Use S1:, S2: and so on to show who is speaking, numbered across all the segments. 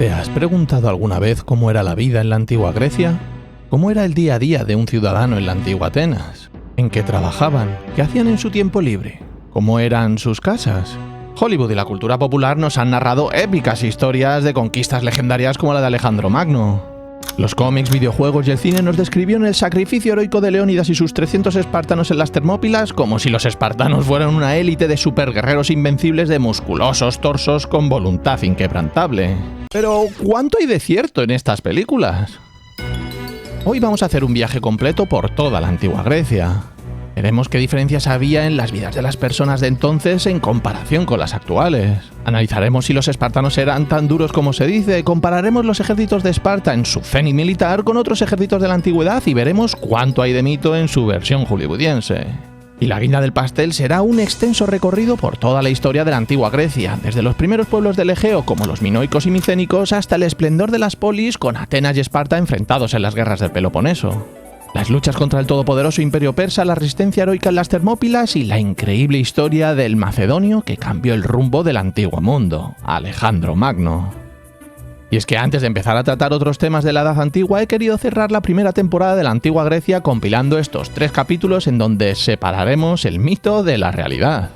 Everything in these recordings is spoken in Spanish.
S1: ¿Te has preguntado alguna vez cómo era la vida en la antigua Grecia? ¿Cómo era el día a día de un ciudadano en la antigua Atenas? ¿En qué trabajaban? ¿Qué hacían en su tiempo libre? ¿Cómo eran sus casas? Hollywood y la cultura popular nos han narrado épicas historias de conquistas legendarias como la de Alejandro Magno. Los cómics, videojuegos y el cine nos describieron el sacrificio heroico de Leónidas y sus 300 espartanos en las Termópilas como si los espartanos fueran una élite de superguerreros invencibles de musculosos torsos con voluntad inquebrantable. Pero, ¿cuánto hay de cierto en estas películas? Hoy vamos a hacer un viaje completo por toda la antigua Grecia. Veremos qué diferencias había en las vidas de las personas de entonces en comparación con las actuales. Analizaremos si los espartanos eran tan duros como se dice, compararemos los ejércitos de Esparta en su cenit militar con otros ejércitos de la antigüedad y veremos cuánto hay de mito en su versión hollywoodiense. Y la guinda del pastel será un extenso recorrido por toda la historia de la antigua Grecia, desde los primeros pueblos del Egeo como los minoicos y micénicos hasta el esplendor de las polis con Atenas y Esparta enfrentados en las guerras del Peloponeso. Las luchas contra el todopoderoso imperio persa, la resistencia heroica en las Termópilas y la increíble historia del macedonio que cambió el rumbo del antiguo mundo, Alejandro Magno. Y es que antes de empezar a tratar otros temas de la Edad Antigua he querido cerrar la primera temporada de la antigua Grecia compilando estos 3 capítulos en donde separaremos el mito de la realidad.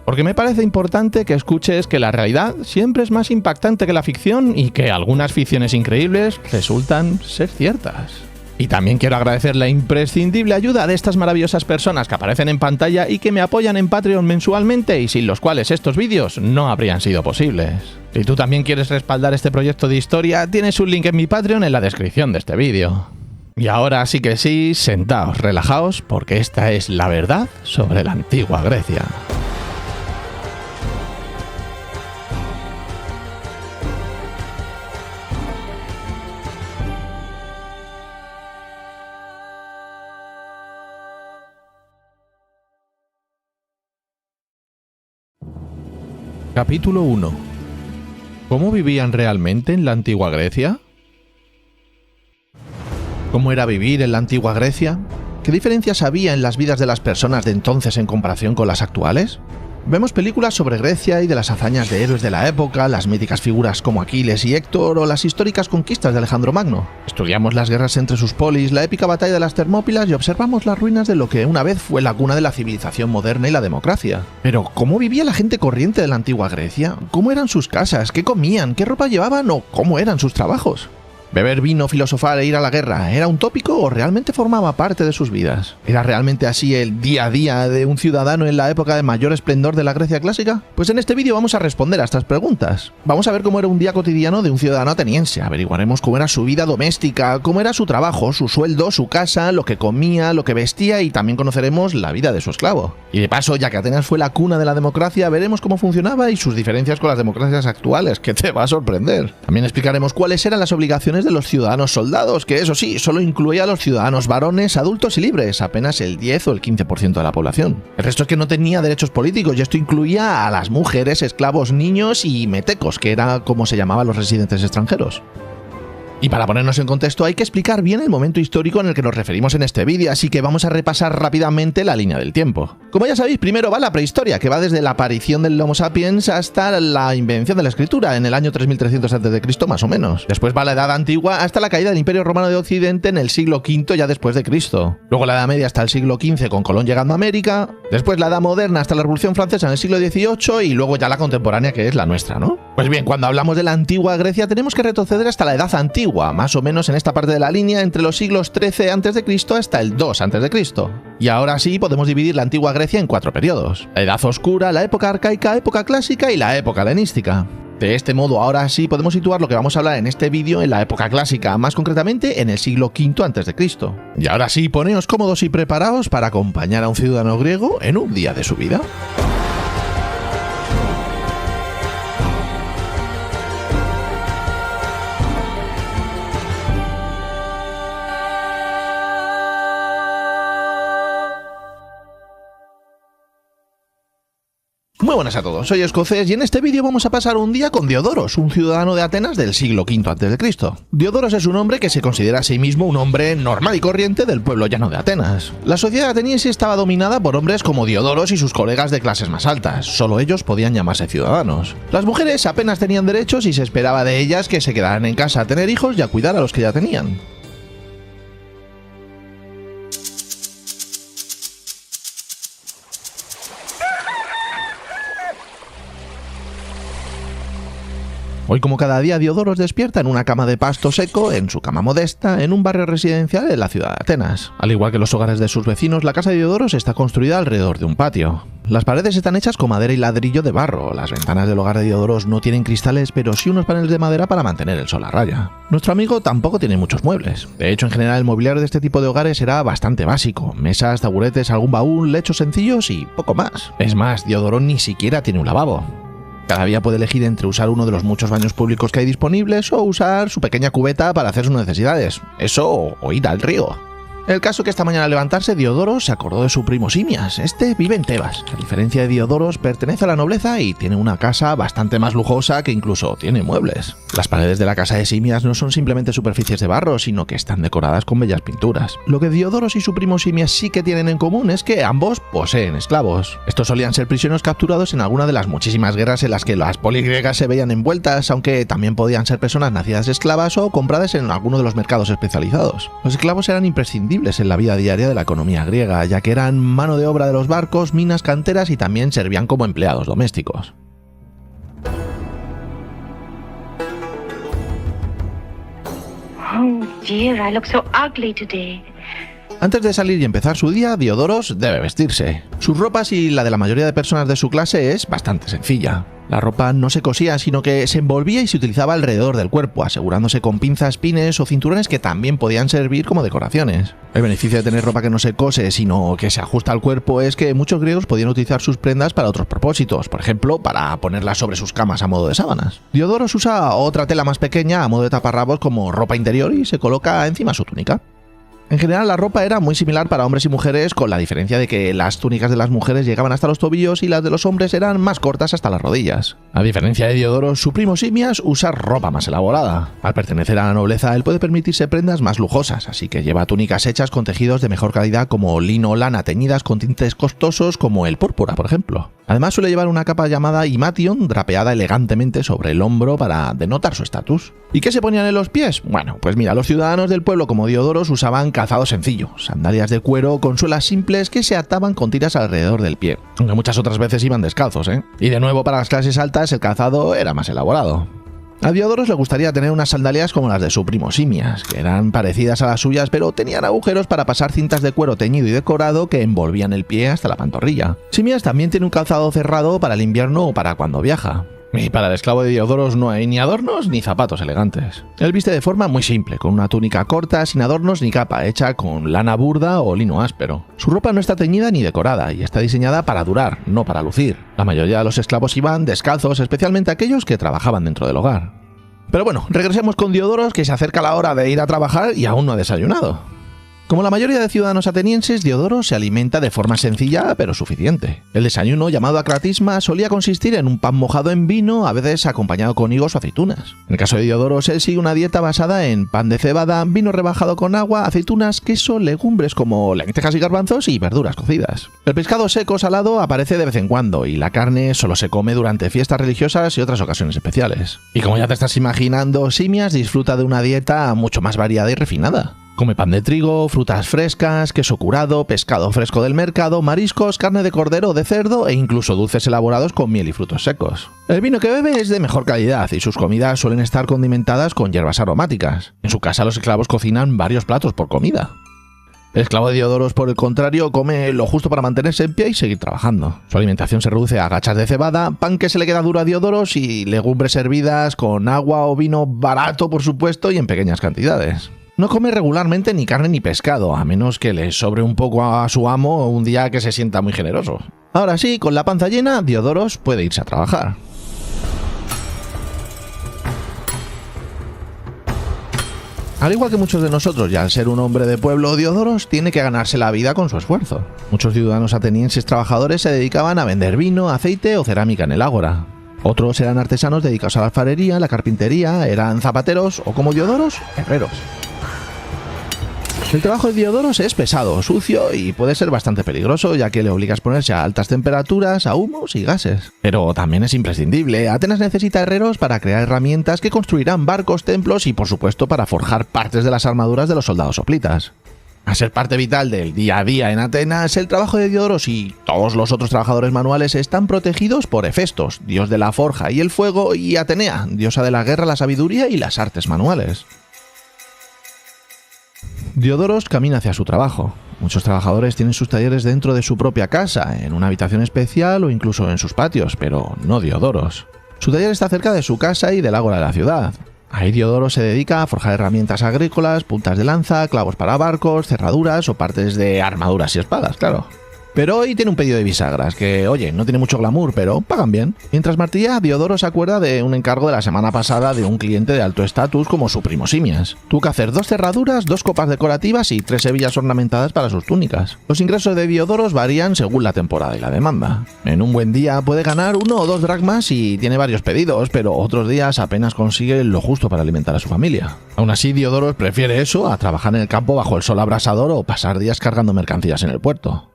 S1: Porque me parece importante que escuches que la realidad siempre es más impactante que la ficción y que algunas ficciones increíbles resultan ser ciertas. Y también quiero agradecer la imprescindible ayuda de estas maravillosas personas que aparecen en pantalla y que me apoyan en Patreon mensualmente y sin los cuales estos vídeos no habrían sido posibles. Si tú también quieres respaldar este proyecto de historia, tienes un link en mi Patreon en la descripción de este vídeo. Y ahora sí que sí, sentaos, relajaos, porque esta es la verdad sobre la antigua Grecia. Capítulo 1. ¿Cómo vivían realmente en la antigua Grecia? ¿Cómo era vivir en la antigua Grecia? ¿Qué diferencias había en las vidas de las personas de entonces en comparación con las actuales? Vemos películas sobre Grecia y de las hazañas de héroes de la época, las míticas figuras como Aquiles y Héctor o las históricas conquistas de Alejandro Magno. Estudiamos las guerras entre sus polis, la épica batalla de las Termópilas y observamos las ruinas de lo que una vez fue la cuna de la civilización moderna y la democracia. Pero, ¿cómo vivía la gente corriente de la antigua Grecia? ¿Cómo eran sus casas? ¿Qué comían? ¿Qué ropa llevaban? ¿O cómo eran sus trabajos? ¿Beber vino, filosofar e ir a la guerra era un tópico o realmente formaba parte de sus vidas? ¿Era realmente así el día a día de un ciudadano en la época de mayor esplendor de la Grecia clásica? Pues en este vídeo vamos a responder a estas preguntas. Vamos a ver cómo era un día cotidiano de un ciudadano ateniense, averiguaremos cómo era su vida doméstica, cómo era su trabajo, su sueldo, su casa, lo que comía, lo que vestía y también conoceremos la vida de su esclavo. Y de paso, ya que Atenas fue la cuna de la democracia, veremos cómo funcionaba y sus diferencias con las democracias actuales, que te va a sorprender. También explicaremos cuáles eran las obligaciones de los ciudadanos soldados, que eso sí, solo incluía a los ciudadanos varones, adultos y libres, apenas el 10 o el 15% de la población. El resto es que no tenía derechos políticos y esto incluía a las mujeres, esclavos, niños y metecos, que era como se llamaban los residentes extranjeros. Y para ponernos en contexto hay que explicar bien el momento histórico en el que nos referimos en este vídeo, así que vamos a repasar rápidamente la línea del tiempo. Como ya sabéis, primero va la prehistoria, que va desde la aparición del Homo sapiens hasta la invención de la escritura, en el año 3300 a.C. más o menos. Después va la Edad Antigua hasta la caída del Imperio Romano de Occidente en el siglo V ya después de Cristo. Luego la Edad Media hasta el siglo XV con Colón llegando a América. Después la Edad Moderna hasta la Revolución Francesa en el siglo XVIII y luego ya la contemporánea, que es la nuestra, ¿no? Pues bien, cuando hablamos de la antigua Grecia tenemos que retroceder hasta la Edad Antigua, más o menos en esta parte de la línea entre los siglos XIII a.C. hasta el 2 a.C. Y ahora sí podemos dividir la antigua Grecia en 4 periodos: la Edad Oscura, la época arcaica, época clásica y la época helenística. De este modo, ahora sí podemos situar lo que vamos a hablar en este vídeo en la época clásica, más concretamente en el siglo V a.C. Y ahora sí, poneos cómodos y preparaos para acompañar a un ciudadano griego en un día de su vida. Muy buenas a todos, soy Escocés y en este vídeo vamos a pasar un día con Diodoros, un ciudadano de Atenas del siglo V a.C. Diodoros es un hombre que se considera a sí mismo un hombre normal y corriente del pueblo llano de Atenas. La sociedad ateniense estaba dominada por hombres como Diodoros y sus colegas de clases más altas, solo ellos podían llamarse ciudadanos. Las mujeres apenas tenían derechos y se esperaba de ellas que se quedaran en casa a tener hijos y a cuidar a los que ya tenían. Hoy, como cada día, Diodoros despierta en una cama de pasto seco, en su cama modesta, en un barrio residencial en la ciudad de Atenas. Al igual que los hogares de sus vecinos, la casa de Diodoros está construida alrededor de un patio. Las paredes están hechas con madera y ladrillo de barro. Las ventanas del hogar de Diodoros no tienen cristales, pero sí unos paneles de madera para mantener el sol a raya. Nuestro amigo tampoco tiene muchos muebles. De hecho, en general, el mobiliario de este tipo de hogares era bastante básico. Mesas, taburetes, algún baúl, lechos sencillos y poco más. Es más, Diodoros ni siquiera tiene un lavabo. Cada día puede elegir entre usar uno de los muchos baños públicos que hay disponibles o usar su pequeña cubeta para hacer sus necesidades. Eso o ir al río. El caso que esta mañana al levantarse, Diodoros se acordó de su primo Simias. Este vive en Tebas. A diferencia de Diodoros, pertenece a la nobleza y tiene una casa bastante más lujosa que incluso tiene muebles. Las paredes de la casa de Simias no son simplemente superficies de barro, sino que están decoradas con bellas pinturas. Lo que Diodoros y su primo Simias sí que tienen en común es que ambos poseen esclavos. Estos solían ser prisioneros capturados en alguna de las muchísimas guerras en las que las polis griegas se veían envueltas, aunque también podían ser personas nacidas esclavas o compradas en alguno de los mercados especializados. Los esclavos eran imprescindibles en la vida diaria de la economía griega, ya que eran mano de obra de los barcos, minas, canteras y también servían como empleados domésticos.
S2: Oh dear, I look so ugly today.
S1: Antes de salir y empezar su día, Diodoros debe vestirse. Sus ropas y la de la mayoría de personas de su clase es bastante sencilla. La ropa no se cosía, sino que se envolvía y se utilizaba alrededor del cuerpo, asegurándose con pinzas, pines o cinturones que también podían servir como decoraciones. El beneficio de tener ropa que no se cose, sino que se ajusta al cuerpo, es que muchos griegos podían utilizar sus prendas para otros propósitos, por ejemplo, para ponerlas sobre sus camas a modo de sábanas. Diodoros usa otra tela más pequeña a modo de taparrabos como ropa interior y se coloca encima su túnica. En general, la ropa era muy similar para hombres y mujeres, con la diferencia de que las túnicas de las mujeres llegaban hasta los tobillos y las de los hombres eran más cortas hasta las rodillas. A diferencia de Diodoros, su primo Simias usa ropa más elaborada. Al pertenecer a la nobleza, él puede permitirse prendas más lujosas, así que lleva túnicas hechas con tejidos de mejor calidad como lino o lana, teñidas con tintes costosos como el púrpura, por ejemplo. Además, suele llevar una capa llamada imation, drapeada elegantemente sobre el hombro para denotar su estatus. ¿Y qué se ponían en los pies? Bueno, pues mira, los ciudadanos del pueblo como Diodoros usaban calzado sencillo, sandalias de cuero con suelas simples que se ataban con tiras alrededor del pie, aunque muchas otras veces iban descalzos, ¿eh? Y de nuevo, para las clases altas el calzado era más elaborado. A Diodoros le gustaría tener unas sandalias como las de su primo Simias, que eran parecidas a las suyas, pero tenían agujeros para pasar cintas de cuero teñido y decorado que envolvían el pie hasta la pantorrilla. Simias también tiene un calzado cerrado para el invierno o para cuando viaja. Y para el esclavo de Diodoros no hay ni adornos ni zapatos elegantes. Él viste de forma muy simple, con una túnica corta, sin adornos ni capa, hecha con lana burda o lino áspero. Su ropa no está teñida ni decorada y está diseñada para durar, no para lucir. La mayoría de los esclavos iban descalzos, especialmente aquellos que trabajaban dentro del hogar. Pero bueno, regresemos con Diodoros, que se acerca la hora de ir a trabajar y aún no ha desayunado. Como la mayoría de ciudadanos atenienses, Diodoros se alimenta de forma sencilla pero suficiente. El desayuno, llamado akratisma, solía consistir en un pan mojado en vino, a veces acompañado con higos o aceitunas. En el caso de Diodoros, él sigue una dieta basada en pan de cebada, vino rebajado con agua, aceitunas, queso, legumbres como lentejas y garbanzos y verduras cocidas. El pescado seco salado aparece de vez en cuando y la carne solo se come durante fiestas religiosas y otras ocasiones especiales. Y como ya te estás imaginando, Simias disfruta de una dieta mucho más variada y refinada. Come pan de trigo, frutas frescas, queso curado, pescado fresco del mercado, mariscos, carne de cordero o de cerdo e incluso dulces elaborados con miel y frutos secos. El vino que bebe es de mejor calidad y sus comidas suelen estar condimentadas con hierbas aromáticas. En su casa los esclavos cocinan varios platos por comida. El esclavo de Diodoros, por el contrario, come lo justo para mantenerse en pie y seguir trabajando. Su alimentación se reduce a gachas de cebada, pan que se le queda duro a Diodoros y legumbres servidas con agua o vino barato, por supuesto, y en pequeñas cantidades. No come regularmente ni carne ni pescado, a menos que le sobre un poco a su amo un día que se sienta muy generoso. Ahora sí, con la panza llena, Diodoros puede irse a trabajar. Al igual que muchos de nosotros, y al ser un hombre de pueblo, Diodoros tiene que ganarse la vida con su esfuerzo. Muchos ciudadanos atenienses trabajadores se dedicaban a vender vino, aceite o cerámica en el ágora. Otros eran artesanos dedicados a la alfarería, la carpintería, eran zapateros o, como Diodoros, herreros. El trabajo de Diodoros es pesado, sucio y puede ser bastante peligroso, ya que le obliga a exponerse a altas temperaturas, a humos y gases. Pero también es imprescindible. Atenas necesita herreros para crear herramientas que construirán barcos, templos y, por supuesto, para forjar partes de las armaduras de los soldados hoplitas. A ser parte vital del día a día en Atenas, el trabajo de Diodoros y todos los otros trabajadores manuales están protegidos por Hefestos, dios de la forja y el fuego, y Atenea, diosa de la guerra, la sabiduría y las artes manuales. Diodoros camina hacia su trabajo. Muchos trabajadores tienen sus talleres dentro de su propia casa, en una habitación especial o incluso en sus patios, pero no Diodoros. Su taller está cerca de su casa y del ágora de la ciudad. Ahí Diodoros se dedica a forjar herramientas agrícolas, puntas de lanza, clavos para barcos, cerraduras o partes de armaduras y espadas, claro. Pero hoy tiene un pedido de bisagras, que, oye, no tiene mucho glamour, pero pagan bien. Mientras martilla, Diodoros se acuerda de un encargo de la semana pasada de un cliente de alto estatus como su primo Simias. Tuvo que hacer 2 cerraduras, 2 copas decorativas y 3 hebillas ornamentadas para sus túnicas. Los ingresos de Diodoros varían según la temporada y la demanda. En un buen día puede ganar 1 o 2 dracmas y tiene varios pedidos, pero otros días apenas consigue lo justo para alimentar a su familia. Aún así, Diodoros prefiere eso a trabajar en el campo bajo el sol abrasador o pasar días cargando mercancías en el puerto.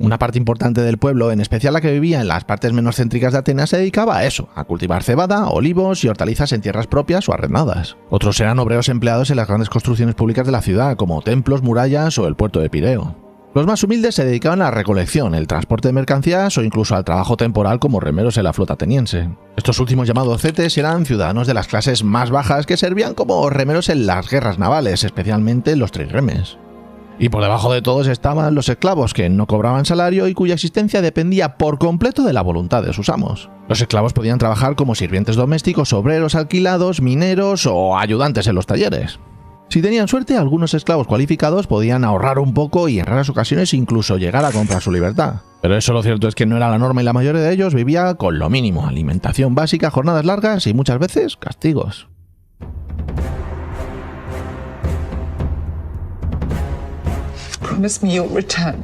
S1: Una parte importante del pueblo, en especial la que vivía en las partes menos céntricas de Atenas, se dedicaba a eso, a cultivar cebada, olivos y hortalizas en tierras propias o arrendadas. Otros eran obreros empleados en las grandes construcciones públicas de la ciudad, como templos, murallas o el puerto de Pireo. Los más humildes se dedicaban a la recolección, el transporte de mercancías o incluso al trabajo temporal como remeros en la flota ateniense. Estos últimos, llamados cetes, eran ciudadanos de las clases más bajas que servían como remeros en las guerras navales, especialmente en los trirremes. Y por debajo de todos estaban los esclavos, que no cobraban salario y cuya existencia dependía por completo de la voluntad de sus amos. Los esclavos podían trabajar como sirvientes domésticos, obreros alquilados, mineros o ayudantes en los talleres. Si tenían suerte, algunos esclavos cualificados podían ahorrar un poco y en raras ocasiones incluso llegar a comprar su libertad. Pero eso, lo cierto es que no era la norma y la mayoría de ellos vivía con lo mínimo: alimentación básica, jornadas largas y muchas veces castigos.
S3: Promise me you'll return.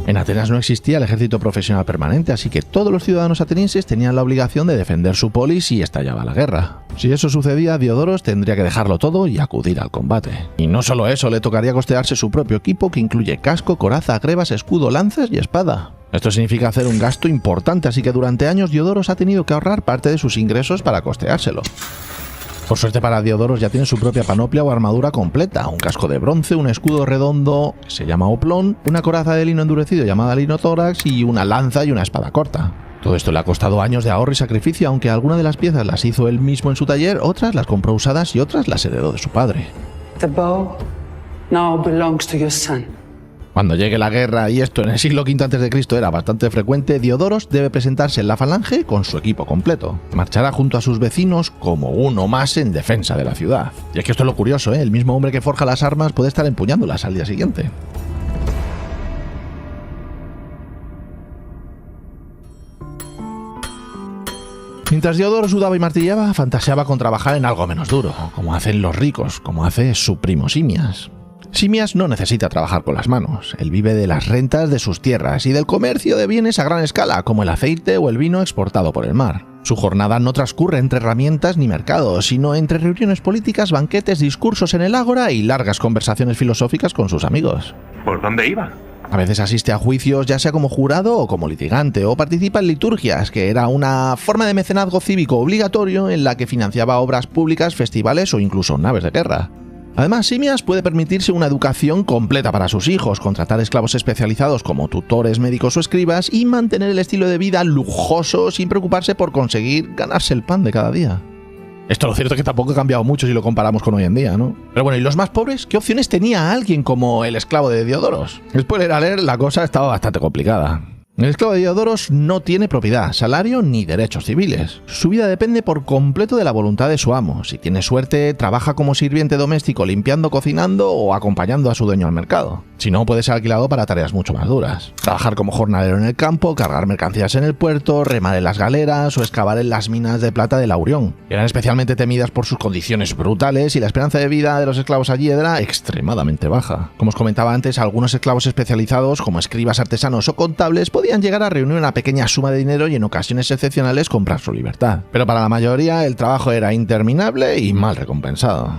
S1: En Atenas no existía el ejército profesional permanente, así que todos los ciudadanos atenienses tenían la obligación de defender su polis si estallaba la guerra. Si eso sucedía, Diodoros tendría que dejarlo todo y acudir al combate. Y no solo eso, le tocaría costearse su propio equipo, que incluye casco, coraza, grebas, escudo, lanzas y espada. Esto significa hacer un gasto importante, así que durante años Diodoros ha tenido que ahorrar parte de sus ingresos para costeárselo. Por suerte para Diodoros ya tiene su propia panoplia o armadura completa: un casco de bronce, un escudo redondo que se llama oplón, una coraza de lino endurecido llamada linotórax y una lanza y una espada corta. Todo esto le ha costado años de ahorro y sacrificio, aunque algunas de las piezas las hizo él mismo en su taller, otras las compró usadas y otras las heredó de su padre.
S4: The bow now belongs to your son.
S1: Cuando llegue la guerra, y esto en el siglo V a.C. era bastante frecuente, Diodoros debe presentarse en la falange con su equipo completo. Marchará junto a sus vecinos como uno más en defensa de la ciudad. Y es que esto es lo curioso, ¿eh? El mismo hombre que forja las armas puede estar empuñándolas al día siguiente. Mientras Diodoros sudaba y martillaba, fantaseaba con trabajar en algo menos duro, como hacen los ricos, como hace su primo Simias. Simias no necesita trabajar con las manos. Él vive de las rentas de sus tierras y del comercio de bienes a gran escala, como el aceite o el vino exportado por el mar. Su jornada no transcurre entre herramientas ni mercados, sino entre reuniones políticas, banquetes, discursos en el ágora y largas conversaciones filosóficas con sus amigos.
S5: ¿Por dónde iba?
S1: A veces asiste a juicios ya sea como jurado o como litigante, o participa en liturgias, que era una forma de mecenazgo cívico obligatorio en la que financiaba obras públicas, festivales o incluso naves de guerra. Además, Simias puede permitirse una educación completa para sus hijos, contratar esclavos especializados como tutores, médicos o escribas y mantener el estilo de vida lujoso sin preocuparse por conseguir ganarse el pan de cada día. Esto lo cierto es que tampoco ha cambiado mucho si lo comparamos con hoy en día, ¿no? Pero bueno, ¿y los más pobres? ¿Qué opciones tenía alguien como el esclavo de Diodoros? Spoiler alert, la cosa estaba bastante complicada. El esclavo de Diodoros no tiene propiedad, salario ni derechos civiles. Su vida depende por completo de la voluntad de su amo. Si tiene suerte, trabaja como sirviente doméstico limpiando, cocinando o acompañando a su dueño al mercado. Si no, puede ser alquilado para tareas mucho más duras. Trabajar como jornalero en el campo, cargar mercancías en el puerto, remar en las galeras o excavar en las minas de plata de Laurión. Eran especialmente temidas por sus condiciones brutales y la esperanza de vida de los esclavos allí era extremadamente baja. Como os comentaba antes, algunos esclavos especializados como escribas, artesanos o contables podían llegar a reunir una pequeña suma de dinero y en ocasiones excepcionales comprar su libertad. Pero para la mayoría el trabajo era interminable y mal recompensado.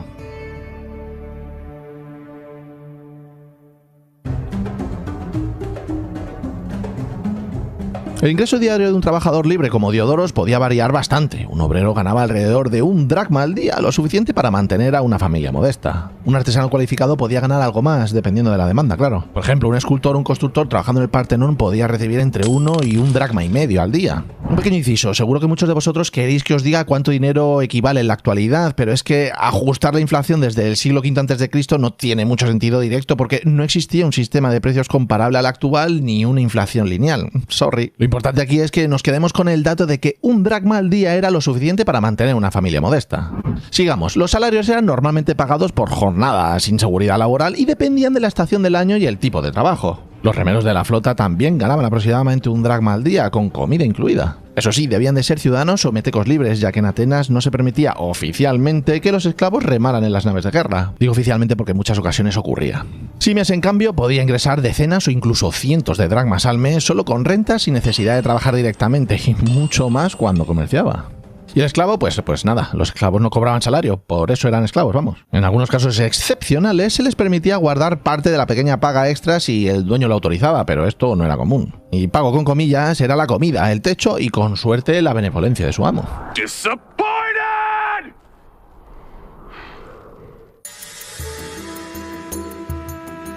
S1: El ingreso diario de un trabajador libre como Diodoros podía variar bastante. Un obrero ganaba alrededor de 1 dracma al día, lo suficiente para mantener a una familia modesta. Un artesano cualificado podía ganar algo más, dependiendo de la demanda, claro. Por ejemplo, un escultor o un constructor trabajando en el Partenón podía recibir entre 1 y 1 dracma y medio al día. Un pequeño inciso, seguro que muchos de vosotros queréis que os diga cuánto dinero equivale en la actualidad, pero es que ajustar la inflación desde el siglo V a.C. no tiene mucho sentido directo porque no existía un sistema de precios comparable al actual ni una inflación lineal. Sorry. Lo importante aquí es que nos quedemos con el dato de que 1 dracma al día era lo suficiente para mantener una familia modesta. Sigamos, los salarios eran normalmente pagados por jornada, sin seguridad laboral y dependían de la estación del año y el tipo de trabajo. Los remeros de la flota también ganaban aproximadamente 1 dracma al día, con comida incluida. Eso sí, debían de ser ciudadanos o metecos libres, ya que en Atenas no se permitía oficialmente que los esclavos remaran en las naves de guerra. Digo oficialmente porque en muchas ocasiones ocurría. Simias, en cambio, podía ingresar decenas o incluso cientos de dracmas al mes solo con rentas sin necesidad de trabajar directamente, y mucho más cuando comerciaba. Y el esclavo, pues nada, los esclavos no cobraban salario, por eso eran esclavos, vamos. En algunos casos excepcionales se les permitía guardar parte de la pequeña paga extra si el dueño lo autorizaba, pero esto no era común. Y pago con comillas era la comida, el techo y con suerte la benevolencia de su amo.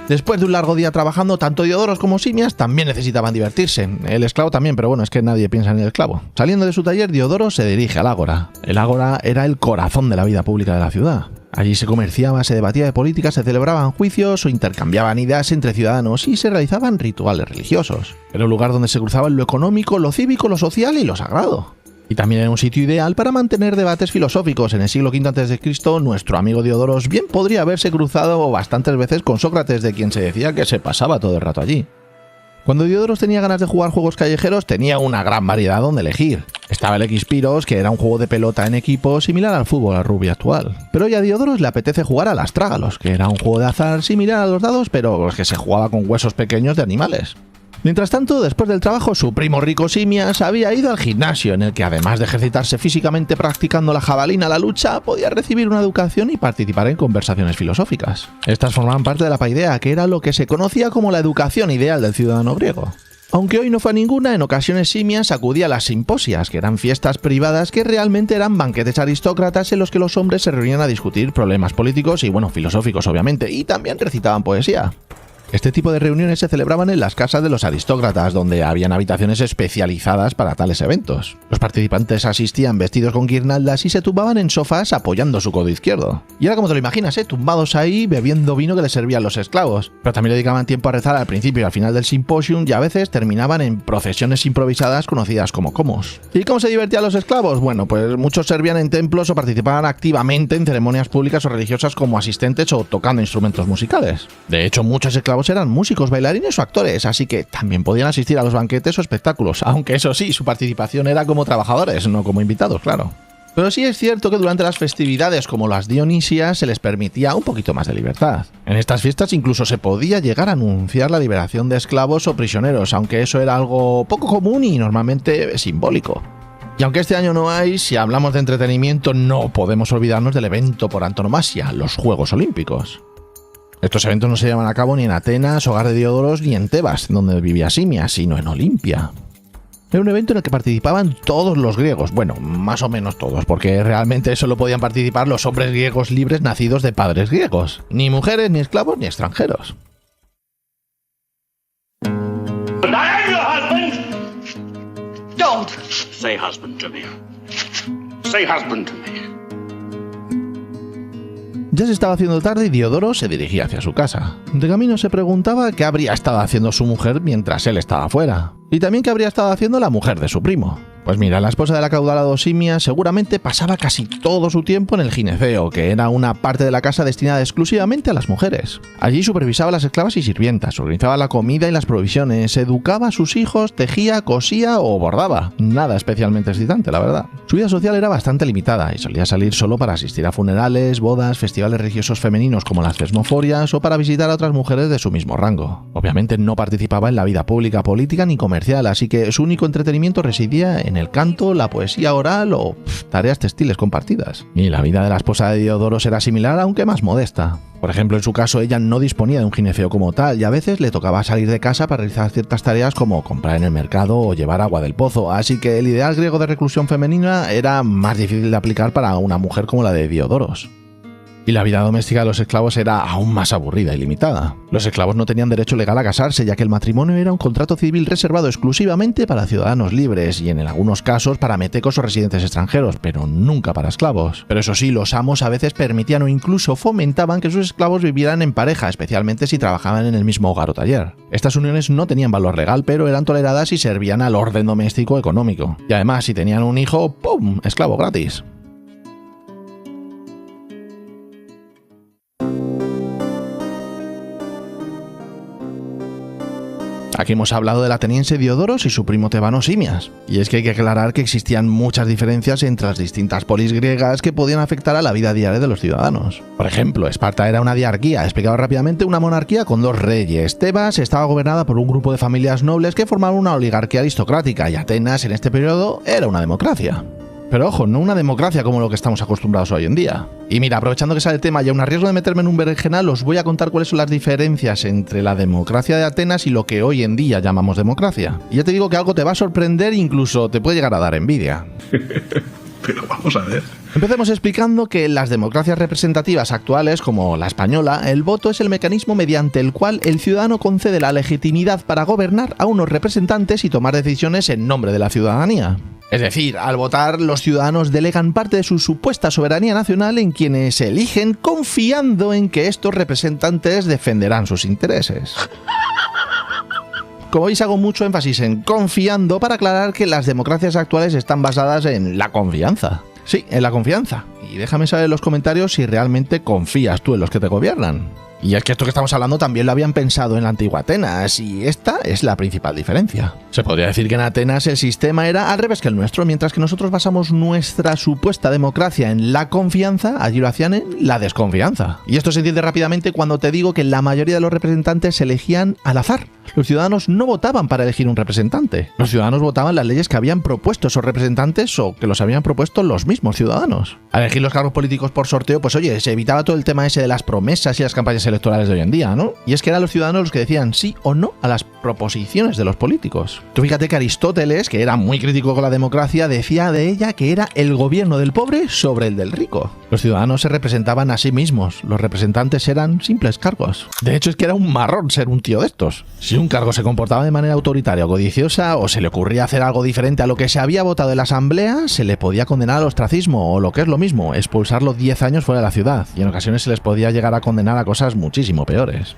S1: Después de un largo día trabajando, tanto Diodoros como Simias también necesitaban divertirse. El esclavo también, pero bueno, es que nadie piensa en el esclavo. Saliendo de su taller, Diodoros se dirige al ágora. El ágora era el corazón de la vida pública de la ciudad. Allí se comerciaba, se debatía de política, se celebraban juicios o intercambiaban ideas entre ciudadanos y se realizaban rituales religiosos. Era un lugar donde se cruzaban lo económico, lo cívico, lo social y lo sagrado. Y también era un sitio ideal para mantener debates filosóficos. En el siglo V a.C., nuestro amigo Diodoros bien podría haberse cruzado bastantes veces con Sócrates, de quien se decía que se pasaba todo el rato allí. Cuando Diodoros tenía ganas de jugar juegos callejeros, tenía una gran variedad donde elegir. Estaba el X-Piros, que era un juego de pelota en equipo similar al fútbol al rugby actual. Pero hoy a Diodoros le apetece jugar al Astrágalos, que era un juego de azar similar a los dados, pero que se jugaba con huesos pequeños de animales. Mientras tanto, después del trabajo, su primo rico Simias había ido al gimnasio, en el que además de ejercitarse físicamente practicando la jabalina, la lucha, podía recibir una educación y participar en conversaciones filosóficas. Estas formaban parte de la paideia, que era lo que se conocía como la educación ideal del ciudadano griego. Aunque hoy no fue ninguna, en ocasiones Simias acudía a las simposias, que eran fiestas privadas que realmente eran banquetes aristócratas en los que los hombres se reunían a discutir problemas políticos y, bueno, filosóficos obviamente, y también recitaban poesía. Este tipo de reuniones se celebraban en las casas de los aristócratas, donde habían habitaciones especializadas para tales eventos. Los participantes asistían vestidos con guirnaldas y se tumbaban en sofás apoyando su codo izquierdo. Y era como te lo imaginas, tumbados ahí bebiendo vino que les servían los esclavos. Pero también dedicaban tiempo a rezar al principio y al final del simposium y a veces terminaban en procesiones improvisadas conocidas como comos. ¿Y cómo se divertían los esclavos? Bueno, pues muchos servían en templos o participaban activamente en ceremonias públicas o religiosas como asistentes o tocando instrumentos musicales. De hecho, muchos esclavos eran músicos, bailarines o actores, así que también podían asistir a los banquetes o espectáculos, aunque eso sí, su participación era como trabajadores, no como invitados, claro. Pero sí es cierto que durante las festividades como las Dionisias se les permitía un poquito más de libertad. En estas fiestas incluso se podía llegar a anunciar la liberación de esclavos o prisioneros, aunque eso era algo poco común y normalmente simbólico. Y aunque este año no hay, si hablamos de entretenimiento no podemos olvidarnos del evento por antonomasia, los Juegos Olímpicos. Estos eventos no se llevan a cabo ni en Atenas, hogar de Diodoros, ni en Tebas, donde vivía Simias, sino en Olimpia. Era un evento en el que participaban todos los griegos, bueno, más o menos todos, porque realmente solo podían participar los hombres griegos libres nacidos de padres griegos, ni mujeres, ni esclavos, ni extranjeros.
S5: But I am your husband!
S3: Don't.
S5: Say husband to me. Say husband to me.
S1: Ya se estaba haciendo tarde y Diodoro se dirigía hacia su casa. De camino se preguntaba qué habría estado haciendo su mujer mientras él estaba fuera. Y también qué habría estado haciendo la mujer de su primo. Pues mira, la esposa del acaudalado Simia seguramente pasaba casi todo su tiempo en el gineceo, que era una parte de la casa destinada exclusivamente a las mujeres. Allí supervisaba a las esclavas y sirvientas, organizaba la comida y las provisiones, educaba a sus hijos, tejía, cosía o bordaba. Nada especialmente excitante, la verdad. Su vida social era bastante limitada y solía salir solo para asistir a funerales, bodas, festivales religiosos femeninos como las Fesmoforias o para visitar a otras mujeres de su mismo rango. Obviamente no participaba en la vida pública, política ni comercial, así que su único entretenimiento residía en el canto, la poesía oral o tareas textiles compartidas. Y la vida de la esposa de Diodoro era similar, aunque más modesta. Por ejemplo, en su caso, ella no disponía de un gineceo como tal y a veces le tocaba salir de casa para realizar ciertas tareas como comprar en el mercado o llevar agua del pozo, así que el ideal griego de reclusión femenina era más difícil de aplicar para una mujer como la de Diodoros. Y la vida doméstica de los esclavos era aún más aburrida y limitada. Los esclavos no tenían derecho legal a casarse, ya que el matrimonio era un contrato civil reservado exclusivamente para ciudadanos libres y en algunos casos para metecos o residentes extranjeros, pero nunca para esclavos. Pero eso sí, los amos a veces permitían o incluso fomentaban que sus esclavos vivieran en pareja, especialmente si trabajaban en el mismo hogar o taller. Estas uniones no tenían valor legal, pero eran toleradas y servían al orden doméstico económico. Y además, si tenían un hijo, ¡pum!, esclavo gratis. Aquí hemos hablado del ateniense Diodoros y su primo tebano Simias. Y es que hay que aclarar que existían muchas diferencias entre las distintas polis griegas que podían afectar a la vida diaria de los ciudadanos. Por ejemplo, Esparta era una diarquía, explicado rápidamente una monarquía con dos reyes. Tebas estaba gobernada por un grupo de familias nobles que formaban una oligarquía aristocrática y Atenas en este periodo era una democracia. Pero ojo, no una democracia como lo que estamos acostumbrados hoy en día. Y mira, aprovechando que sale el tema y aún a riesgo de meterme en un berenjenal, os voy a contar cuáles son las diferencias entre la democracia de Atenas y lo que hoy en día llamamos democracia. Y ya te digo que algo te va a sorprender e incluso te puede llegar a dar envidia.
S6: Pero vamos a ver.
S1: Empecemos explicando que en las democracias representativas actuales, como la española, el voto es el mecanismo mediante el cual el ciudadano concede la legitimidad para gobernar a unos representantes y tomar decisiones en nombre de la ciudadanía. Es decir, al votar, los ciudadanos delegan parte de su supuesta soberanía nacional en quienes se eligen confiando en que estos representantes defenderán sus intereses. Como veis, hago mucho énfasis en confiando para aclarar que las democracias actuales están basadas en la confianza. Sí, en la confianza. Y déjame saber en los comentarios si realmente confías tú en los que te gobiernan. Y es que esto que estamos hablando también lo habían pensado en la antigua Atenas, y esta es la principal diferencia. Se podría decir que en Atenas el sistema era al revés que el nuestro, mientras que nosotros basamos nuestra supuesta democracia en la confianza, allí lo hacían en la desconfianza. Y esto se entiende rápidamente cuando te digo que la mayoría de los representantes se elegían al azar. Los ciudadanos no votaban para elegir un representante. Los ciudadanos votaban las leyes que habían propuesto esos representantes o que los habían propuesto los mismos ciudadanos. Al elegir los cargos políticos por sorteo, pues oye, se evitaba todo el tema ese de las promesas y las campañas electorales de hoy en día, ¿no? Y es que eran los ciudadanos los que decían sí o no a las proposiciones de los políticos. Tú fíjate que Aristóteles, que era muy crítico con la democracia, decía de ella que era el gobierno del pobre sobre el del rico. Los ciudadanos se representaban a sí mismos, los representantes eran simples cargos. De hecho, es que era un marrón ser un tío de estos. Si un cargo se comportaba de manera autoritaria o codiciosa, o se le ocurría hacer algo diferente a lo que se había votado en la asamblea, se le podía condenar al ostracismo, o lo que es lo mismo, expulsarlo 10 años fuera de la ciudad, y en ocasiones se les podía llegar a condenar a cosas muchísimo peores.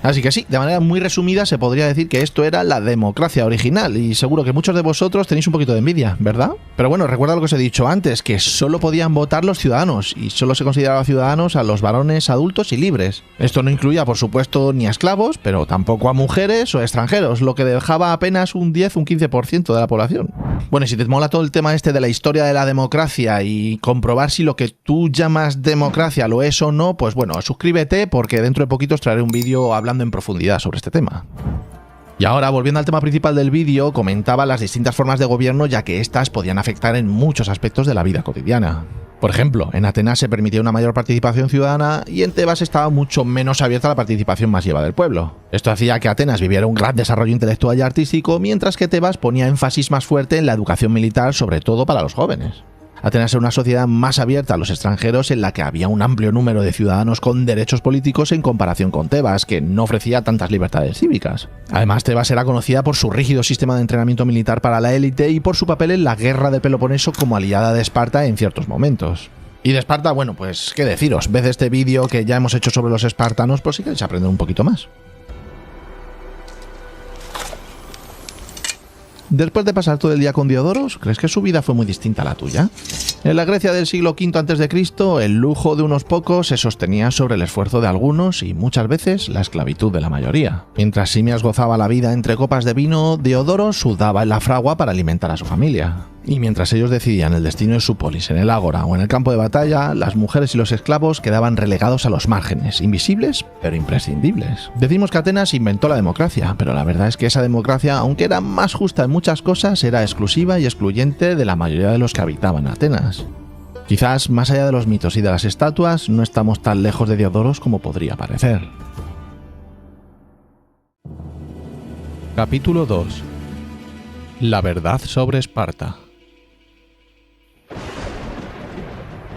S1: Así que sí, de manera muy resumida se podría decir que esto era la democracia original, y seguro que muchos de vosotros tenéis un poquito de envidia, ¿verdad? Pero bueno, recuerda lo que os he dicho antes, que solo podían votar los ciudadanos, y solo se consideraba ciudadanos a los varones adultos y libres. Esto no incluía, por supuesto, ni a esclavos, pero tampoco a mujeres o extranjeros, lo que dejaba apenas un 10 o un 15% de la población. Bueno, y si te mola todo el tema este de la historia de la democracia y comprobar si lo que tú llamas democracia lo es o no, pues bueno, suscríbete porque dentro de poquito os traeré un vídeo hablando en profundidad sobre este tema. Y ahora, volviendo al tema principal del vídeo, comentaba las distintas formas de gobierno, ya que estas podían afectar en muchos aspectos de la vida cotidiana. Por ejemplo, en Atenas se permitía una mayor participación ciudadana y en Tebas estaba mucho menos abierta la participación masiva del pueblo. Esto hacía que Atenas viviera un gran desarrollo intelectual y artístico, mientras que Tebas ponía énfasis más fuerte en la educación militar, sobre todo para los jóvenes. Atenas era una sociedad más abierta a los extranjeros en la que había un amplio número de ciudadanos con derechos políticos en comparación con Tebas, que no ofrecía tantas libertades cívicas. Además, Tebas era conocida por su rígido sistema de entrenamiento militar para la élite y por su papel en la guerra del Peloponeso como aliada de Esparta en ciertos momentos. Y de Esparta, bueno, pues qué deciros, ved este vídeo que ya hemos hecho sobre los espartanos por si queréis aprender un poquito más. Después de pasar todo el día con Diodoros, ¿crees que su vida fue muy distinta a la tuya? En la Grecia del siglo V a.C., el lujo de unos pocos se sostenía sobre el esfuerzo de algunos y muchas veces la esclavitud de la mayoría. Mientras Simias gozaba la vida entre copas de vino, Diodoros sudaba en la fragua para alimentar a su familia. Y mientras ellos decidían el destino de su polis en el ágora o en el campo de batalla, las mujeres y los esclavos quedaban relegados a los márgenes, invisibles pero imprescindibles. Decimos que Atenas inventó la democracia, pero la verdad es que esa democracia, aunque era más justa en muchas cosas, era exclusiva y excluyente de la mayoría de los que habitaban Atenas. Quizás, más allá de los mitos y de las estatuas, no estamos tan lejos de Diodoros como podría parecer. Capítulo 2. La verdad sobre Esparta.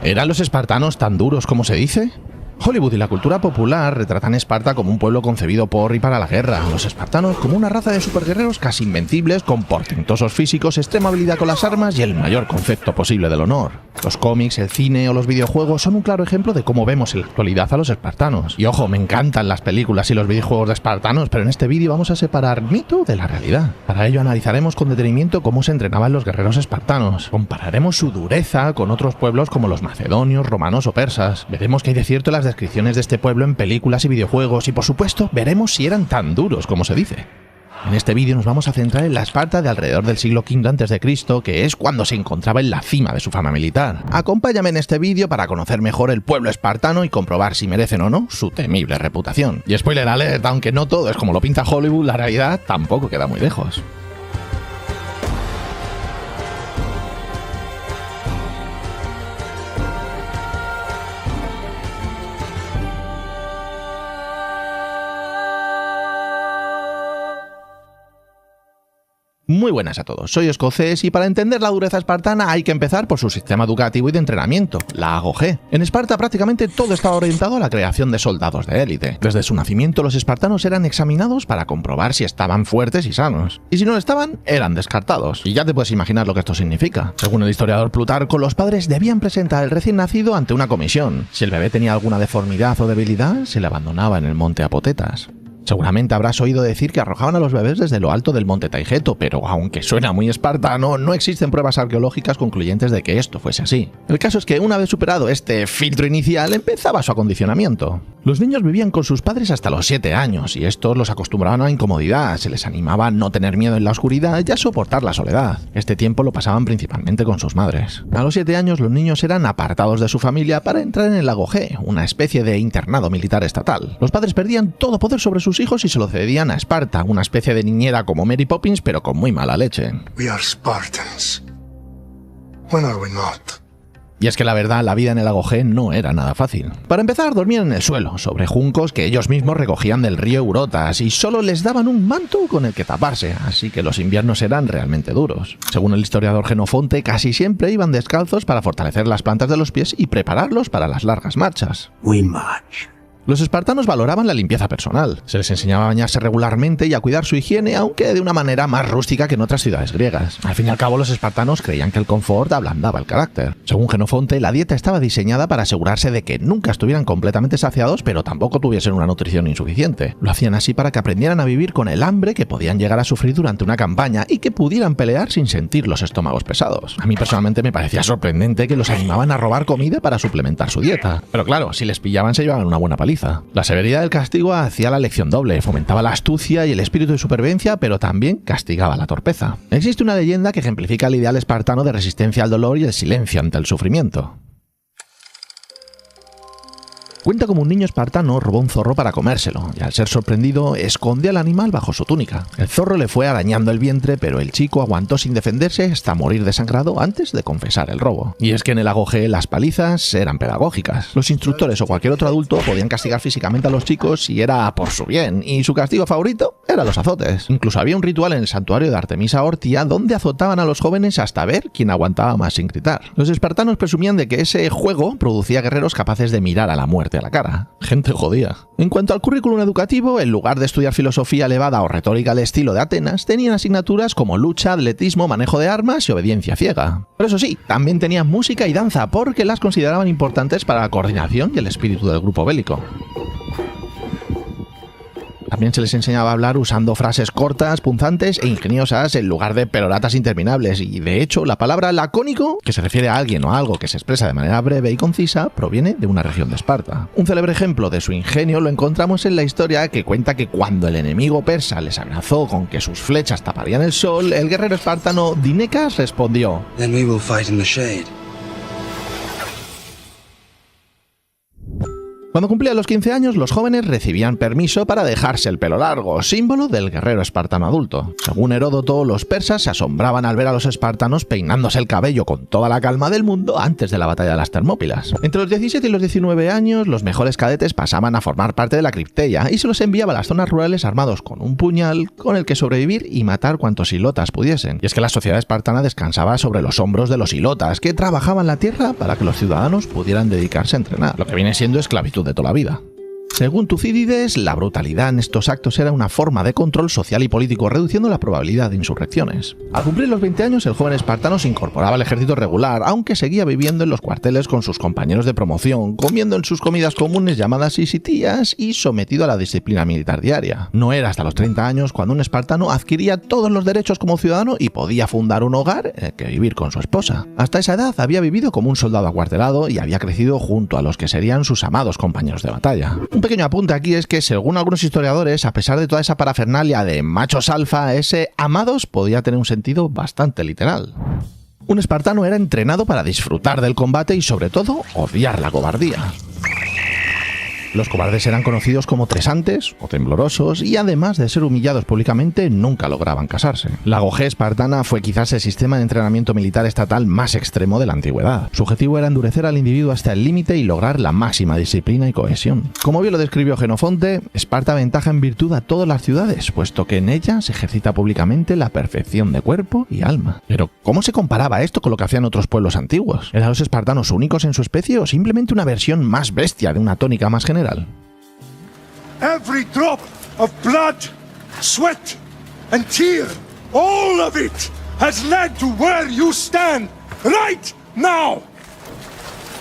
S1: ¿Eran los espartanos tan duros como se dice? Hollywood y la cultura popular retratan a Esparta como un pueblo concebido por y para la guerra, los espartanos como una raza de superguerreros casi invencibles con portentosos físicos, extrema habilidad con las armas y el mayor concepto posible del honor. Los cómics, el cine o los videojuegos son un claro ejemplo de cómo vemos en la actualidad a los espartanos. Y ojo, me encantan las películas y los videojuegos de espartanos, pero en este vídeo vamos a separar mito de la realidad. Para ello analizaremos con detenimiento cómo se entrenaban los guerreros espartanos. Compararemos su dureza con otros pueblos como los macedonios, romanos o persas. Veremos qué hay de cierto en las descripciones de este pueblo en películas y videojuegos y, por supuesto, veremos si eran tan duros como se dice. En este vídeo nos vamos a centrar en la Esparta de alrededor del siglo V a.C., que es cuando se encontraba en la cima de su fama militar. Acompáñame en este vídeo para conocer mejor el pueblo espartano y comprobar si merecen o no su temible reputación. Y spoiler alert, aunque no todo es como lo pinta Hollywood, la realidad tampoco queda muy lejos. Muy buenas a todos, soy Escocés y para entender la dureza espartana hay que empezar por su sistema educativo y de entrenamiento, la AGOG. En Esparta prácticamente todo estaba orientado a la creación de soldados de élite. Desde su nacimiento los espartanos eran examinados para comprobar si estaban fuertes y sanos. Y si no lo estaban, eran descartados. Y ya te puedes imaginar lo que esto significa. Según el historiador Plutarco, los padres debían presentar al recién nacido ante una comisión. Si el bebé tenía alguna deformidad o debilidad, se le abandonaba en el monte Apotetas. Seguramente habrás oído decir que arrojaban a los bebés desde lo alto del monte Taigeto, pero aunque suena muy espartano, no existen pruebas arqueológicas concluyentes de que esto fuese así. El caso es que una vez superado este filtro inicial, empezaba su acondicionamiento. Los niños vivían con sus padres hasta los 7 años y estos los acostumbraban a la incomodidad, se les animaba a no tener miedo en la oscuridad y a soportar la soledad. Este tiempo lo pasaban principalmente con sus madres. A los 7 años los niños eran apartados de su familia para entrar en el AGOG, una especie de internado militar estatal. Los padres perdían todo poder sobre sus hijos y se lo cedían a Esparta, una especie de niñera como Mary Poppins pero con muy mala leche.
S7: We are Spartans. When are we not?
S1: Y es que la verdad, la vida en el AGOG no era nada fácil. Para empezar, dormían en el suelo, sobre juncos que ellos mismos recogían del río Eurotas, y solo les daban un manto con el que taparse, así que los inviernos eran realmente duros. Según el historiador Genofonte, casi siempre iban descalzos para fortalecer las plantas de los pies y prepararlos para las largas marchas.
S7: We march.
S1: Los espartanos valoraban la limpieza personal. Se les enseñaba a bañarse regularmente y a cuidar su higiene, aunque de una manera más rústica que en otras ciudades griegas. Al fin y al cabo, los espartanos creían que el confort ablandaba el carácter. Según Genofonte, la dieta estaba diseñada para asegurarse de que nunca estuvieran completamente saciados, pero tampoco tuviesen una nutrición insuficiente. Lo hacían así para que aprendieran a vivir con el hambre que podían llegar a sufrir durante una campaña y que pudieran pelear sin sentir los estómagos pesados. A mí personalmente me parecía sorprendente que los animaban a robar comida para suplementar su dieta. Pero claro, si les pillaban se llevaban una buena paliza. La severidad del castigo hacía la lección doble, fomentaba la astucia y el espíritu de supervivencia, pero también castigaba la torpeza. Existe una leyenda que ejemplifica el ideal espartano de resistencia al dolor y el silencio ante el sufrimiento. Cuenta como un niño espartano robó un zorro para comérselo, y al ser sorprendido, escondió al animal bajo su túnica. El zorro le fue arañando el vientre, pero el chico aguantó sin defenderse hasta morir desangrado antes de confesar el robo. Y es que en el AGOG las palizas eran pedagógicas. Los instructores o cualquier otro adulto podían castigar físicamente a los chicos si era por su bien, y su castigo favorito eran los azotes. Incluso había un ritual en el santuario de Artemisa Ortia donde azotaban a los jóvenes hasta ver quién aguantaba más sin gritar. Los espartanos presumían de que ese juego producía guerreros capaces de mirar a la muerte parte a la cara. Gente jodida. En cuanto al currículum educativo, en lugar de estudiar filosofía elevada o retórica al estilo de Atenas, tenían asignaturas como lucha, atletismo, manejo de armas y obediencia ciega. Pero eso sí, también tenían música y danza porque las consideraban importantes para la coordinación y el espíritu del grupo bélico. También se les enseñaba a hablar usando frases cortas, punzantes e ingeniosas en lugar de peroratas interminables, y de hecho la palabra lacónico, que se refiere a alguien o a algo que se expresa de manera breve y concisa, proviene de una región de Esparta. Un célebre ejemplo de su ingenio lo encontramos en la historia que cuenta que cuando el enemigo persa les amenazó con que sus flechas taparían el sol, el guerrero espartano Dinecas respondió:
S8: Then we will fight in the shade.
S1: Cuando cumplían los 15 años, los jóvenes recibían permiso para dejarse el pelo largo, símbolo del guerrero espartano adulto. Según Heródoto, los persas se asombraban al ver a los espartanos peinándose el cabello con toda la calma del mundo antes de la batalla de las Termópilas. Entre los 17 y los 19 años, los mejores cadetes pasaban a formar parte de la cripteia y se los enviaba a las zonas rurales armados con un puñal con el que sobrevivir y matar cuantos hilotas pudiesen. Y es que la sociedad espartana descansaba sobre los hombros de los hilotas, que trabajaban la tierra para que los ciudadanos pudieran dedicarse a entrenar, lo que viene siendo esclavitud de toda la vida. Según Tucídides, la brutalidad en estos actos era una forma de control social y político, reduciendo la probabilidad de insurrecciones. Al cumplir los 20 años, el joven espartano se incorporaba al ejército regular, aunque seguía viviendo en los cuarteles con sus compañeros de promoción, comiendo en sus comidas comunes llamadas sisitías y sometido a la disciplina militar diaria. No era hasta los 30 años cuando un espartano adquiría todos los derechos como ciudadano y podía fundar un hogar en el que vivir con su esposa. Hasta esa edad había vivido como un soldado acuartelado y había crecido junto a los que serían sus amados compañeros de batalla. Un pequeño apunte aquí es que, según algunos historiadores, a pesar de toda esa parafernalia de machos alfa, ese amados podía tener un sentido bastante literal. Un espartano era entrenado para disfrutar del combate y, sobre todo, odiar la cobardía. Los cobardes eran conocidos como tresantes o temblorosos y, además de ser humillados públicamente, nunca lograban casarse. La gogé espartana fue quizás el sistema de entrenamiento militar estatal más extremo de la antigüedad. Su objetivo era endurecer al individuo hasta el límite y lograr la máxima disciplina y cohesión. Como bien lo describió Genofonte, Esparta aventaja en virtud a todas las ciudades, puesto que en ella se ejercita públicamente la perfección de cuerpo y alma. Pero, ¿cómo se comparaba esto con lo que hacían otros pueblos antiguos? ¿Eran los espartanos únicos en su especie o simplemente una versión más bestia de una tónica más general?
S7: Every drop of blood, sweat, and tear, all of it has led to where you stand right now.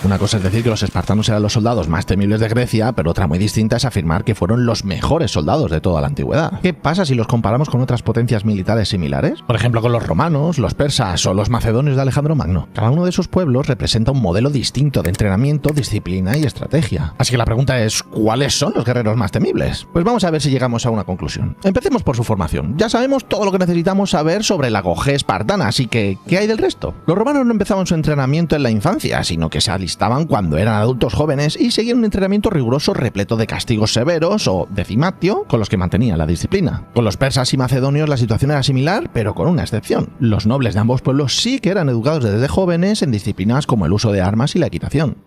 S1: Una cosa es decir que los espartanos eran los soldados más temibles de Grecia, pero otra muy distinta es afirmar que fueron los mejores soldados de toda la antigüedad. ¿Qué pasa si los comparamos con otras potencias militares similares? Por ejemplo, con los romanos, los persas o los macedonios de Alejandro Magno. Cada uno de esos pueblos representa un modelo distinto de entrenamiento, disciplina y estrategia. Así que la pregunta es, ¿cuáles son los guerreros más temibles? Pues vamos a ver si llegamos a una conclusión. Empecemos por su formación. Ya sabemos todo lo que necesitamos saber sobre la gogé espartana, así que, ¿qué hay del resto? Los romanos no empezaban su entrenamiento en la infancia, sino que se alistaban cuando eran adultos jóvenes y seguían un entrenamiento riguroso repleto de castigos severos o decimatio con los que mantenían la disciplina. Con los persas y macedonios la situación era similar, pero con una excepción. Los nobles de ambos pueblos sí que eran educados desde jóvenes en disciplinas como el uso de armas y la equitación.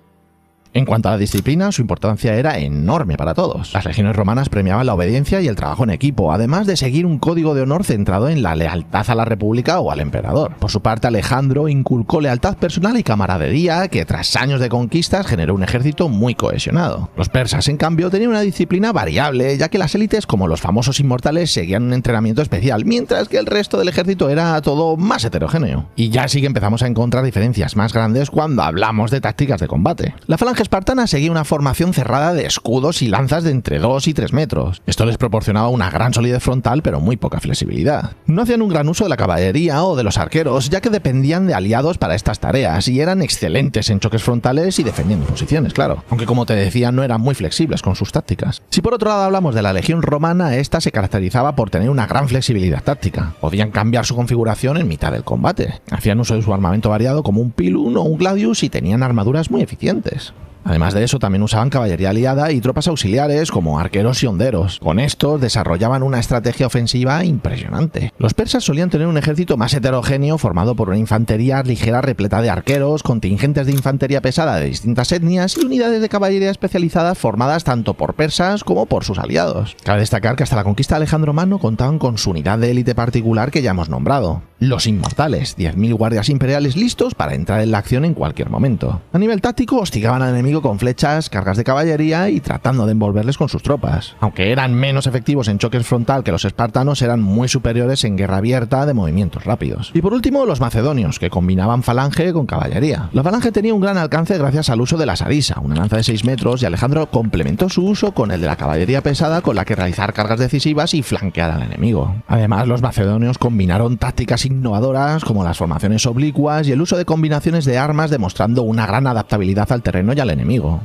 S1: En cuanto a la disciplina, su importancia era enorme para todos. Las legiones romanas premiaban la obediencia y el trabajo en equipo, además de seguir un código de honor centrado en la lealtad a la república o al emperador. Por su parte, Alejandro inculcó lealtad personal y camaradería que, tras años de conquistas, generó un ejército muy cohesionado. Los persas, en cambio, tenían una disciplina variable, ya que las élites, como los famosos inmortales, seguían un entrenamiento especial, mientras que el resto del ejército era todo más heterogéneo. Y ya sí que empezamos a encontrar diferencias más grandes cuando hablamos de tácticas de combate. La falange espartana seguía una formación cerrada de escudos y lanzas de entre 2 y 3 metros. Esto les proporcionaba una gran solidez frontal, pero muy poca flexibilidad. No hacían un gran uso de la caballería o de los arqueros, ya que dependían de aliados para estas tareas y eran excelentes en choques frontales y defendiendo posiciones, claro. Aunque, como te decía, no eran muy flexibles con sus tácticas. Si por otro lado hablamos de la legión romana, esta se caracterizaba por tener una gran flexibilidad táctica. Podían cambiar su configuración en mitad del combate. Hacían uso de su armamento variado como un pilum o un gladius y tenían armaduras muy eficientes. Además de eso, también usaban caballería aliada y tropas auxiliares como arqueros y honderos. Con estos desarrollaban una estrategia ofensiva impresionante. Los persas solían tener un ejército más heterogéneo formado por una infantería ligera repleta de arqueros, contingentes de infantería pesada de distintas etnias y unidades de caballería especializadas formadas tanto por persas como por sus aliados. Cabe destacar que hasta la conquista de Alejandro Magno contaban con su unidad de élite particular que ya hemos nombrado, los inmortales, 10.000 guardias imperiales listos para entrar en la acción en cualquier momento. A nivel táctico, hostigaban al enemigo enemigo con flechas, cargas de caballería y tratando de envolverles con sus tropas. Aunque eran menos efectivos en choques frontal que los espartanos, eran muy superiores en guerra abierta de movimientos rápidos. Y por último, los macedonios, que combinaban falange con caballería. La falange tenía un gran alcance gracias al uso de la sarisa, una lanza de 6 metros, y Alejandro complementó su uso con el de la caballería pesada, con la que realizar cargas decisivas y flanquear al enemigo. Además, los macedonios combinaron tácticas innovadoras como las formaciones oblicuas y el uso de combinaciones de armas, demostrando una gran adaptabilidad al terreno y al enemigo.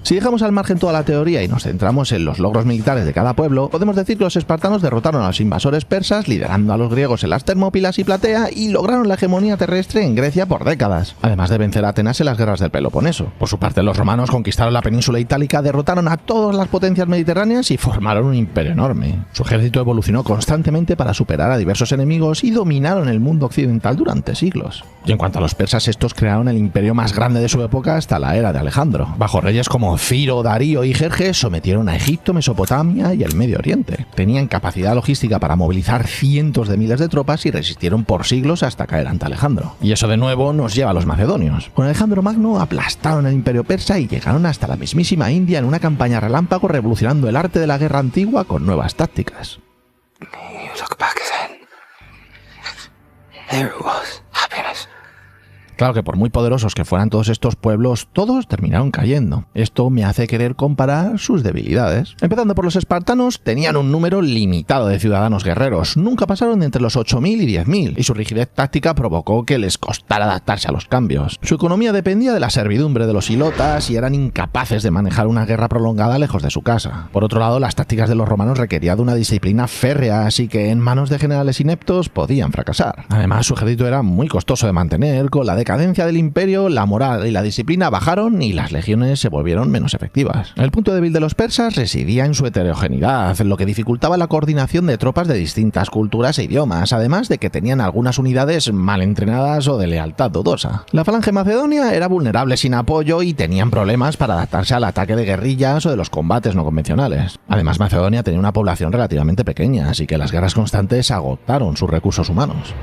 S1: Si dejamos al margen toda la teoría y nos centramos en los logros militares de cada pueblo, podemos decir que los espartanos derrotaron a los invasores persas, liderando a los griegos en las Termópilas y Platea, y lograron la hegemonía terrestre en Grecia por décadas, además de vencer a Atenas en las guerras del Peloponeso. Por su parte, los romanos conquistaron la península itálica, derrotaron a todas las potencias mediterráneas y formaron un imperio enorme. Su ejército evolucionó constantemente para superar a diversos enemigos y dominaron el mundo occidental durante siglos. Y en cuanto a los persas, estos crearon el imperio más grande de su época hasta la era de Alejandro. Bajo reyes como Ciro, Darío y Jerjes sometieron a Egipto, Mesopotamia y el Medio Oriente. Tenían capacidad logística para movilizar cientos de miles de tropas y resistieron por siglos hasta caer ante Alejandro. Y eso de nuevo nos lleva a los macedonios. Con Alejandro Magno aplastaron el imperio persa y llegaron hasta la mismísima India en una campaña relámpago, revolucionando el arte de la guerra antigua con nuevas tácticas. Claro que por muy poderosos que fueran todos estos pueblos, todos terminaron cayendo. Esto me hace querer comparar sus debilidades. Empezando por los espartanos, tenían un número limitado de ciudadanos guerreros. Nunca pasaron de entre los 8.000 y 10.000, y su rigidez táctica provocó que les costara adaptarse a los cambios. Su economía dependía de la servidumbre de los hilotas y eran incapaces de manejar una guerra prolongada lejos de su casa. Por otro lado, las tácticas de los romanos requerían de una disciplina férrea, así que en manos de generales ineptos podían fracasar. Además, su ejército era muy costoso de mantener. Con la decadencia del imperio, la moral y la disciplina bajaron y las legiones se volvieron menos efectivas. El punto débil de los persas residía en su heterogeneidad, lo que dificultaba la coordinación de tropas de distintas culturas e idiomas, además de que tenían algunas unidades mal entrenadas o de lealtad dudosa. La falange macedonia era vulnerable sin apoyo y tenían problemas para adaptarse al ataque de guerrillas o de los combates no convencionales. Además, Macedonia tenía una población relativamente pequeña, así que las guerras constantes agotaron sus recursos humanos.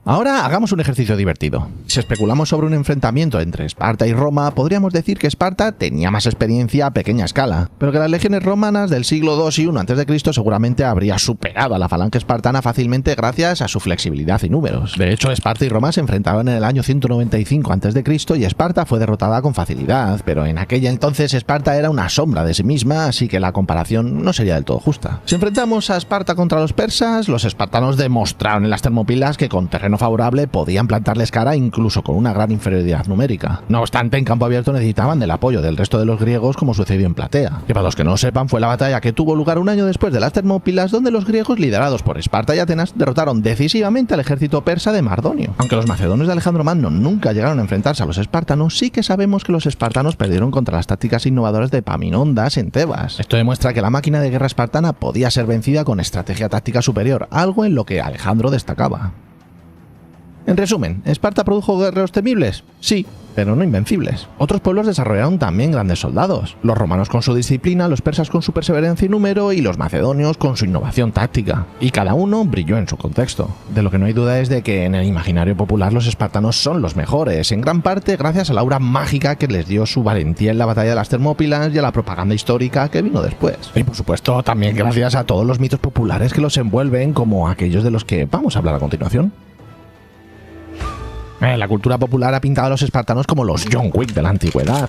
S1: Ahora hagamos un ejercicio divertido. Si especulamos sobre un enfrentamiento entre Esparta y Roma, podríamos decir que Esparta tenía más experiencia a pequeña escala, pero que las legiones romanas del siglo II y I a.C. seguramente habría superado a la falange espartana fácilmente gracias a su flexibilidad y números. De hecho, Esparta y Roma se enfrentaron en el año 195 a.C. y Esparta fue derrotada con facilidad, pero en aquella entonces Esparta era una sombra de sí misma, así que la comparación no sería del todo justa. Si enfrentamos a Esparta contra los persas, los espartanos demostraron en las Termópilas que con terreno favorable podían plantarles cara incluso con una gran inferioridad numérica. No obstante, en campo abierto necesitaban del apoyo del resto de los griegos, como sucedió en Platea, que para los que no sepan fue la batalla que tuvo lugar un año después de las Termópilas, donde los griegos, liderados por Esparta y Atenas, derrotaron decisivamente al ejército persa de Mardonio. Aunque los macedonios de Alejandro Magno nunca llegaron a enfrentarse a los espartanos, sí que sabemos que los espartanos perdieron contra las tácticas innovadoras de Epaminondas en Tebas. Esto demuestra que la máquina de guerra espartana podía ser vencida con estrategia táctica superior, algo en lo que Alejandro destacaba. En resumen, ¿Esparta produjo guerreros temibles? Sí, pero no invencibles. Otros pueblos desarrollaron también grandes soldados. Los romanos con su disciplina, los persas con su perseverancia y número, y los macedonios con su innovación táctica. Y cada uno brilló en su contexto. De lo que no hay duda es de que en el imaginario popular los espartanos son los mejores, en gran parte gracias a la aura mágica que les dio su valentía en la batalla de las Termópilas y a la propaganda histórica que vino después. Y por supuesto también gracias a todos los mitos populares que los envuelven, como aquellos de los que vamos a hablar a continuación. La cultura popular ha pintado a los espartanos como los John Wick de la antigüedad.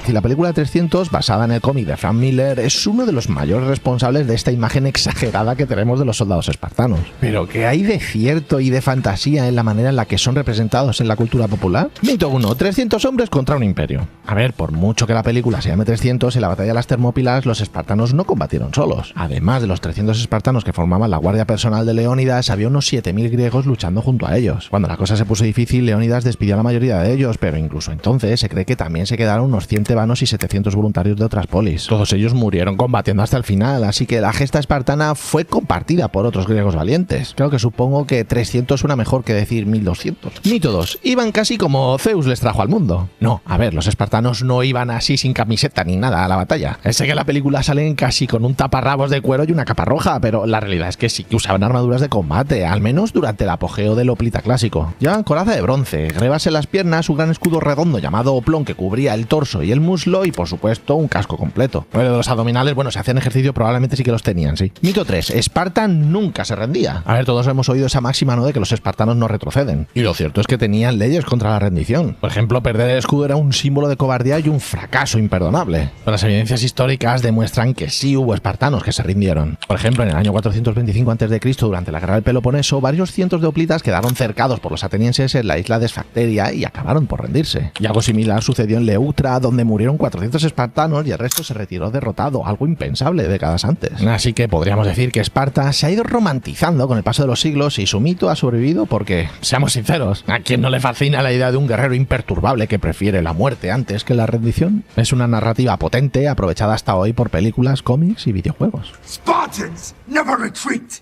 S1: Y la película 300, basada en el cómic de Frank Miller, es uno de los mayores responsables de esta imagen exagerada que tenemos de los soldados espartanos. Pero ¿qué hay de cierto y de fantasía en la manera en la que son representados en la cultura popular? Mito 1. 300 hombres contra un imperio. A ver, por mucho que la película se llame 300, en la batalla de las Termópilas los espartanos no combatieron solos. Además de los 300 espartanos que formaban la guardia personal de Leónidas, había unos 7.000 griegos luchando junto a ellos. Cuando la cosa se puso difícil, Leónidas despidió a la mayoría de ellos, pero incluso entonces se cree que también se quedaron unos 100 tebanos y 700 voluntarios de otras polis. Todos ellos murieron combatiendo hasta el final, así que la gesta espartana fue compartida por otros griegos valientes. Creo que supongo que 300 suena mejor que decir 1200. Mito 2. Iban casi como Zeus les trajo al mundo. No, a ver, los espartanos no iban así sin camiseta ni nada a la batalla. Sé que en la película salen casi con un taparrabos de cuero y una capa roja, pero la realidad es que sí que usaban armaduras de combate, al menos durante el apogeo del hoplita clásico. Llevaban coraza de bronce, grebas en las piernas, un gran escudo redondo llamado oplón que cubría el torso y el muslo y por supuesto un casco completo. Bueno, de los abdominales, bueno, si hacían ejercicio probablemente sí que los tenían, sí. Mito 3. Esparta nunca se rendía. A ver, todos hemos oído esa máxima, ¿no?, de que los espartanos no retroceden. Y lo cierto es que tenían leyes contra la rendición. Por ejemplo, perder el escudo era un símbolo de cobardía y un fracaso imperdonable. Pero las evidencias históricas demuestran que sí hubo espartanos que se rindieron. Por ejemplo, en el año 425 a.C., durante la guerra del Peloponeso, varios cientos de hoplitas quedaron cercados por los atenienses en la isla de Esfacteria y acabaron por rendirse. Y algo similar sucedió en Leuctra, donde murieron 400 espartanos y el resto se retiró derrotado, algo impensable décadas antes. Así que podríamos decir que Esparta se ha ido romantizando con el paso de los siglos y su mito ha sobrevivido porque, seamos sinceros, ¿a quién no le fascina la idea de un guerrero imperturbable que prefiere la muerte antes que la rendición? Es una narrativa potente, aprovechada hasta hoy por películas, cómics y videojuegos.
S7: Spartans never retreat.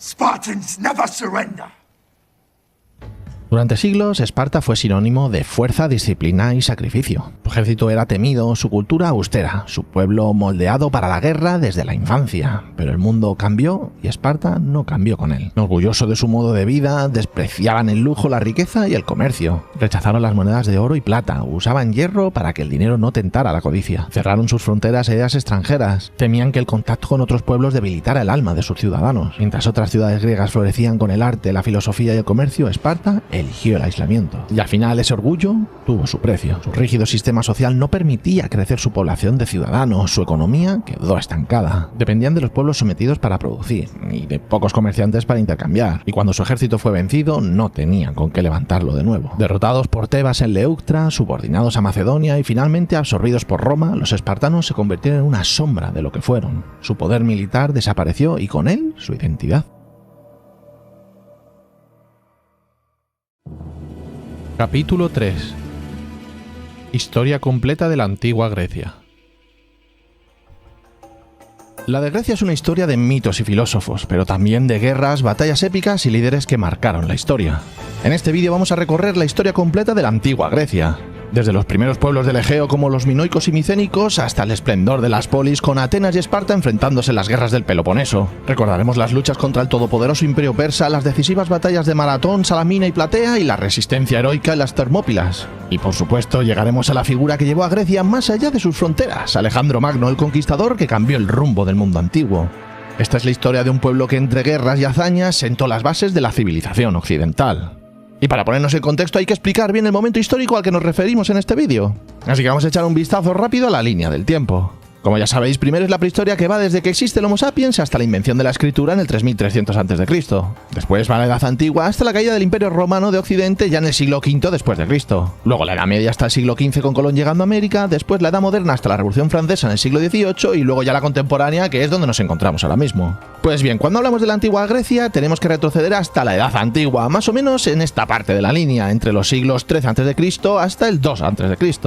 S7: Spartans never surrender.
S1: Durante siglos, Esparta fue sinónimo de fuerza, disciplina y sacrificio. Su ejército era temido, su cultura austera, su pueblo moldeado para la guerra desde la infancia. Pero el mundo cambió y Esparta no cambió con él. Orgulloso de su modo de vida, despreciaban el lujo, la riqueza y el comercio. Rechazaron las monedas de oro y plata, usaban hierro para que el dinero no tentara la codicia. Cerraron sus fronteras a ideas extranjeras. Temían que el contacto con otros pueblos debilitara el alma de sus ciudadanos. Mientras otras ciudades griegas florecían con el arte, la filosofía y el comercio, Esparta eligió el aislamiento. Y al final ese orgullo tuvo su precio. Su rígido sistema social no permitía crecer su población de ciudadanos, su economía quedó estancada. Dependían de los pueblos sometidos para producir y de pocos comerciantes para intercambiar. Y cuando su ejército fue vencido, no tenían con qué levantarlo de nuevo. Derrotados por Tebas en Leuctra, subordinados a Macedonia y finalmente absorbidos por Roma, los espartanos se convirtieron en una sombra de lo que fueron. Su poder militar desapareció y con él su identidad. Capítulo 3. Historia completa de la antigua Grecia. La de Grecia es una historia de mitos y filósofos, pero también de guerras, batallas épicas y líderes que marcaron la historia. En este vídeo vamos a recorrer la historia completa de la antigua Grecia. Desde los primeros pueblos del Egeo como los minoicos y micénicos hasta el esplendor de las polis con Atenas y Esparta enfrentándose en las guerras del Peloponeso. Recordaremos las luchas contra el todopoderoso imperio persa, las decisivas batallas de Maratón, Salamina y Platea y la resistencia heroica en las Termópilas. Y por supuesto llegaremos a la figura que llevó a Grecia más allá de sus fronteras, Alejandro Magno, el conquistador que cambió el rumbo del mundo antiguo. Esta es la historia de un pueblo que entre guerras y hazañas sentó las bases de la civilización occidental. Y para ponernos en contexto hay que explicar bien el momento histórico al que nos referimos en este vídeo. Así que vamos a echar un vistazo rápido a la línea del tiempo. Como ya sabéis, primero es la prehistoria que va desde que existe el Homo sapiens hasta la invención de la escritura en el 3300 a.C. Después va la Edad Antigua hasta la caída del Imperio Romano de Occidente ya en el siglo V después de Cristo. Luego la Edad Media hasta el siglo XV con Colón llegando a América, después la Edad Moderna hasta la Revolución Francesa en el siglo XVIII y luego ya la contemporánea, que es donde nos encontramos ahora mismo. Pues bien, cuando hablamos de la antigua Grecia tenemos que retroceder hasta la Edad Antigua, más o menos en esta parte de la línea, entre los siglos III a.C. hasta el II a.C.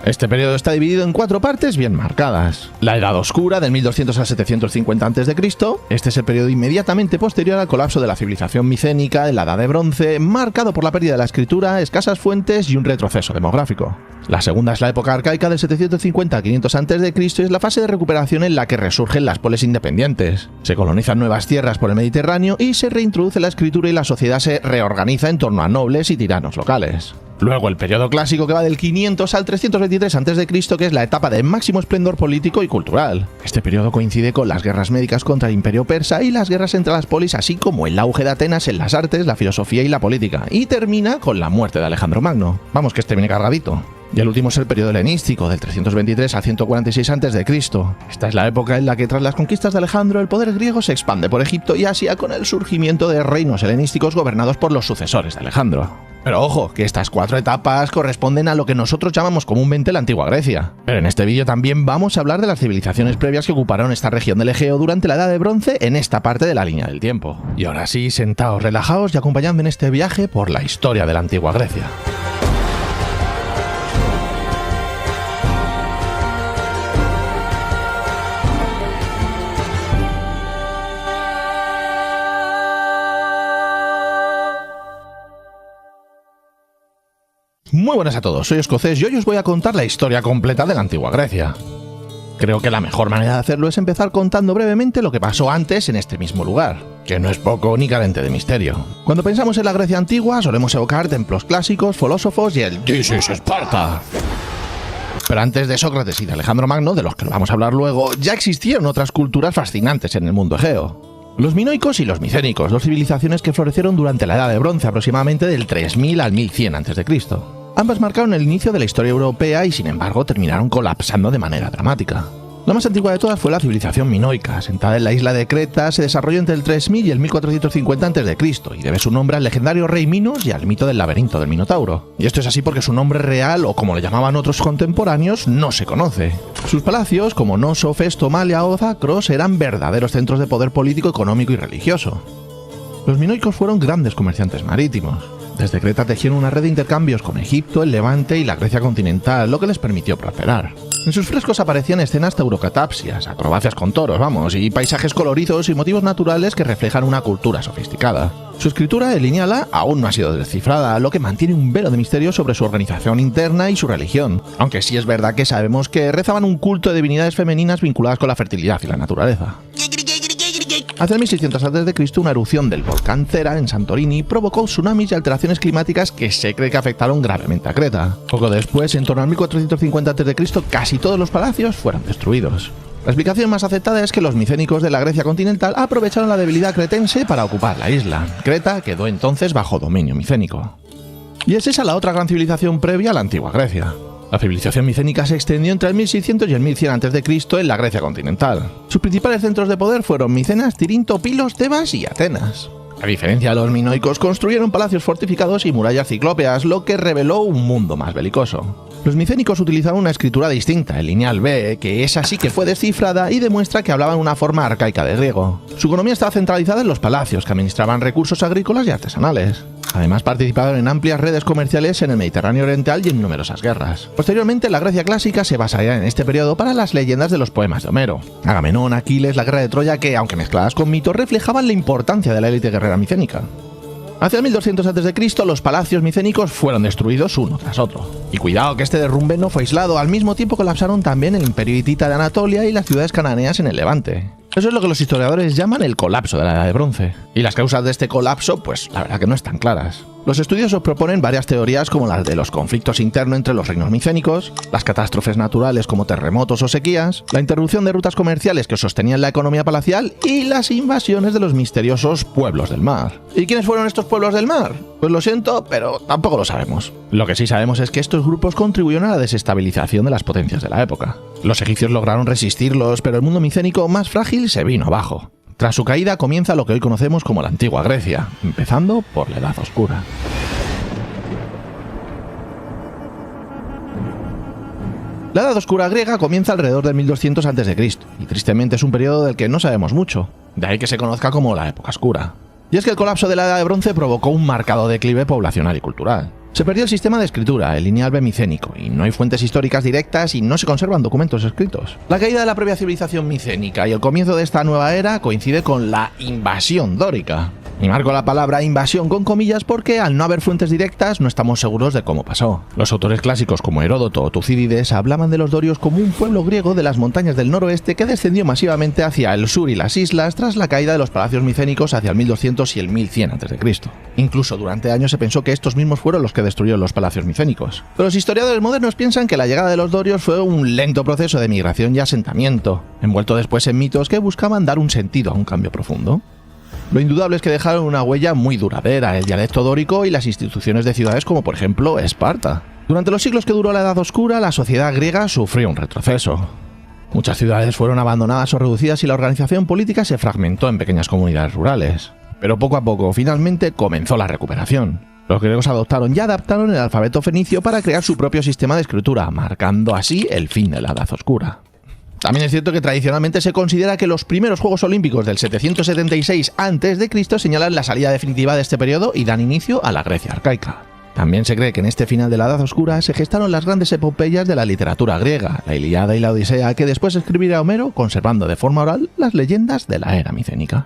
S1: Este periodo está dividido en 4 partes bien marcadas. La Edad Oscura, del 1200 al 750 a.C. Este es el periodo inmediatamente posterior al colapso de la civilización micénica en la Edad de Bronce, marcado por la pérdida de la escritura, escasas fuentes y un retroceso demográfico. La segunda es la época arcaica del 750 a 500 a.C. y es la fase de recuperación en la que resurgen las polis independientes. Se colonizan nuevas tierras por el Mediterráneo y se reintroduce la escritura y la sociedad se reorganiza en torno a nobles y tiranos locales. Luego el periodo clásico que va del 500 al 323 a.C., que es la etapa de máximo esplendor político y cultural. Este periodo coincide con las guerras médicas contra el imperio persa y las guerras entre las polis, así como el auge de Atenas en las artes, la filosofía y la política, y termina con la muerte de Alejandro Magno. Vamos, que este viene cargadito. Y el último es el periodo helenístico, del 323 al 146 a.C. Esta es la época en la que tras las conquistas de Alejandro el poder griego se expande por Egipto y Asia con el surgimiento de reinos helenísticos gobernados por los sucesores de Alejandro. Pero ojo, que estas 4 etapas corresponden a lo que nosotros llamamos comúnmente la antigua Grecia. Pero en este vídeo también vamos a hablar de las civilizaciones previas que ocuparon esta región del Egeo durante la Edad de Bronce en esta parte de la línea del tiempo. Y ahora sí, sentaos, relajaos y acompañadme en este viaje por la historia de la antigua Grecia. Muy buenas a todos, soy Escocés y hoy os voy a contar la historia completa de la antigua Grecia. Creo que la mejor manera de hacerlo es empezar contando brevemente lo que pasó antes en este mismo lugar, que no es poco ni carente de misterio. Cuando pensamos en la Grecia antigua solemos evocar templos clásicos, filósofos y el This is Esparta. Pero antes de Sócrates y de Alejandro Magno, de los que vamos a hablar luego, ya existieron otras culturas fascinantes en el mundo egeo. Los minoicos y los micénicos, dos civilizaciones que florecieron durante la Edad de Bronce, aproximadamente del 3000 al 1100 a.C. Ambas marcaron el inicio de la historia europea y sin embargo terminaron colapsando de manera dramática. La más antigua de todas fue la civilización minoica, asentada en la isla de Creta, se desarrolló entre el 3000 y el 1450 a.C. y debe su nombre al legendario rey Minos y al mito del laberinto del Minotauro. Y esto es así porque su nombre real, o como le llamaban otros contemporáneos, no se conoce. Sus palacios, como Noso, Festo, Malia o Zacros, eran verdaderos centros de poder político, económico y religioso. Los minoicos fueron grandes comerciantes marítimos. Desde Creta tejieron una red de intercambios con Egipto, el Levante y la Grecia continental, lo que les permitió prosperar. En sus frescos aparecían escenas taurocatapsias, acrobacias con toros, y paisajes coloridos y motivos naturales que reflejan una cultura sofisticada. Su escritura, el lineal A, aún no ha sido descifrada, lo que mantiene un velo de misterio sobre su organización interna y su religión, aunque sí es verdad que sabemos que rezaban un culto de divinidades femeninas vinculadas con la fertilidad y la naturaleza. Hacia el 1600 a.C., una erupción del volcán Cera en Santorini provocó tsunamis y alteraciones climáticas que se cree que afectaron gravemente a Creta. Poco después, en torno al 1450 a.C., casi todos los palacios fueron destruidos. La explicación más aceptada es que los micénicos de la Grecia continental aprovecharon la debilidad cretense para ocupar la isla. Creta quedó entonces bajo dominio micénico. Y es esa la otra gran civilización previa a la antigua Grecia. La civilización micénica se extendió entre el 1600 y el 1100 a.C. en la Grecia continental. Sus principales centros de poder fueron Micenas, Tirinto, Pilos, Tebas y Atenas. A diferencia de los minoicos, construyeron palacios fortificados y murallas ciclópeas, lo que reveló un mundo más belicoso. Los micénicos utilizaban una escritura distinta, el lineal B, que esa sí que fue descifrada y demuestra que hablaban una forma arcaica de griego. Su economía estaba centralizada en los palacios, que administraban recursos agrícolas y artesanales. Además, participaron en amplias redes comerciales en el Mediterráneo oriental y en numerosas guerras. Posteriormente, la Grecia clásica se basaría en este periodo para las leyendas de los poemas de Homero. Agamenón, Aquiles, la guerra de Troya, que, aunque mezcladas con mitos, reflejaban la importancia de la élite guerrera micénica. Hacia el 1200 a.C., los palacios micénicos fueron destruidos uno tras otro. Y cuidado que este derrumbe no fue aislado, al mismo tiempo colapsaron también el imperio hitita de Anatolia y las ciudades cananeas en el Levante. Eso es lo que los historiadores llaman el colapso de la Edad de Bronce. Y las causas de este colapso, pues la verdad que no están claras. Los estudiosos proponen varias teorías como las de los conflictos internos entre los reinos micénicos, las catástrofes naturales como terremotos o sequías, la interrupción de rutas comerciales que sostenían la economía palacial y las invasiones de los misteriosos pueblos del mar. ¿Y quiénes fueron estos pueblos del mar? Pues lo siento, pero tampoco lo sabemos. Lo que sí sabemos es que estos grupos contribuyeron a la desestabilización de las potencias de la época. Los egipcios lograron resistirlos, pero el mundo micénico más frágil se vino abajo. Tras su caída comienza lo que hoy conocemos como la antigua Grecia, empezando por la Edad Oscura. La Edad Oscura griega comienza alrededor de 1200 a.C. y tristemente es un periodo del que no sabemos mucho, de ahí que se conozca como la Época Oscura. Y es que el colapso de la Edad de Bronce provocó un marcado declive poblacional y cultural. Se perdió el sistema de escritura, el lineal B micénico, y no hay fuentes históricas directas y no se conservan documentos escritos. La caída de la previa civilización micénica y el comienzo de esta nueva era coincide con la invasión dórica. Y marco la palabra invasión con comillas porque al no haber fuentes directas no estamos seguros de cómo pasó. Los autores clásicos como Heródoto o Tucídides hablaban de los dorios como un pueblo griego de las montañas del noroeste que descendió masivamente hacia el sur y las islas tras la caída de los palacios micénicos hacia el 1200 y el 1100 a.C. Incluso durante años se pensó que estos mismos fueron los que destruyeron los palacios micénicos. Pero los historiadores modernos piensan que la llegada de los dorios fue un lento proceso de migración y asentamiento, envuelto después en mitos que buscaban dar un sentido a un cambio profundo. Lo indudable es que dejaron una huella muy duradera, el dialecto dórico y las instituciones de ciudades como por ejemplo Esparta. Durante los siglos que duró la Edad Oscura, la sociedad griega sufrió un retroceso. Muchas ciudades fueron abandonadas o reducidas y la organización política se fragmentó en pequeñas comunidades rurales. Pero poco a poco, finalmente, comenzó la recuperación. Los griegos adoptaron y adaptaron el alfabeto fenicio para crear su propio sistema de escritura, marcando así el fin de la Edad Oscura. También es cierto que tradicionalmente se considera que los primeros Juegos Olímpicos del 776 a.C. señalan la salida definitiva de este periodo y dan inicio a la Grecia arcaica. También se cree que en este final de la Edad Oscura se gestaron las grandes epopeyas de la literatura griega, la Ilíada y la Odisea, que después escribiría Homero, conservando de forma oral las leyendas de la era micénica.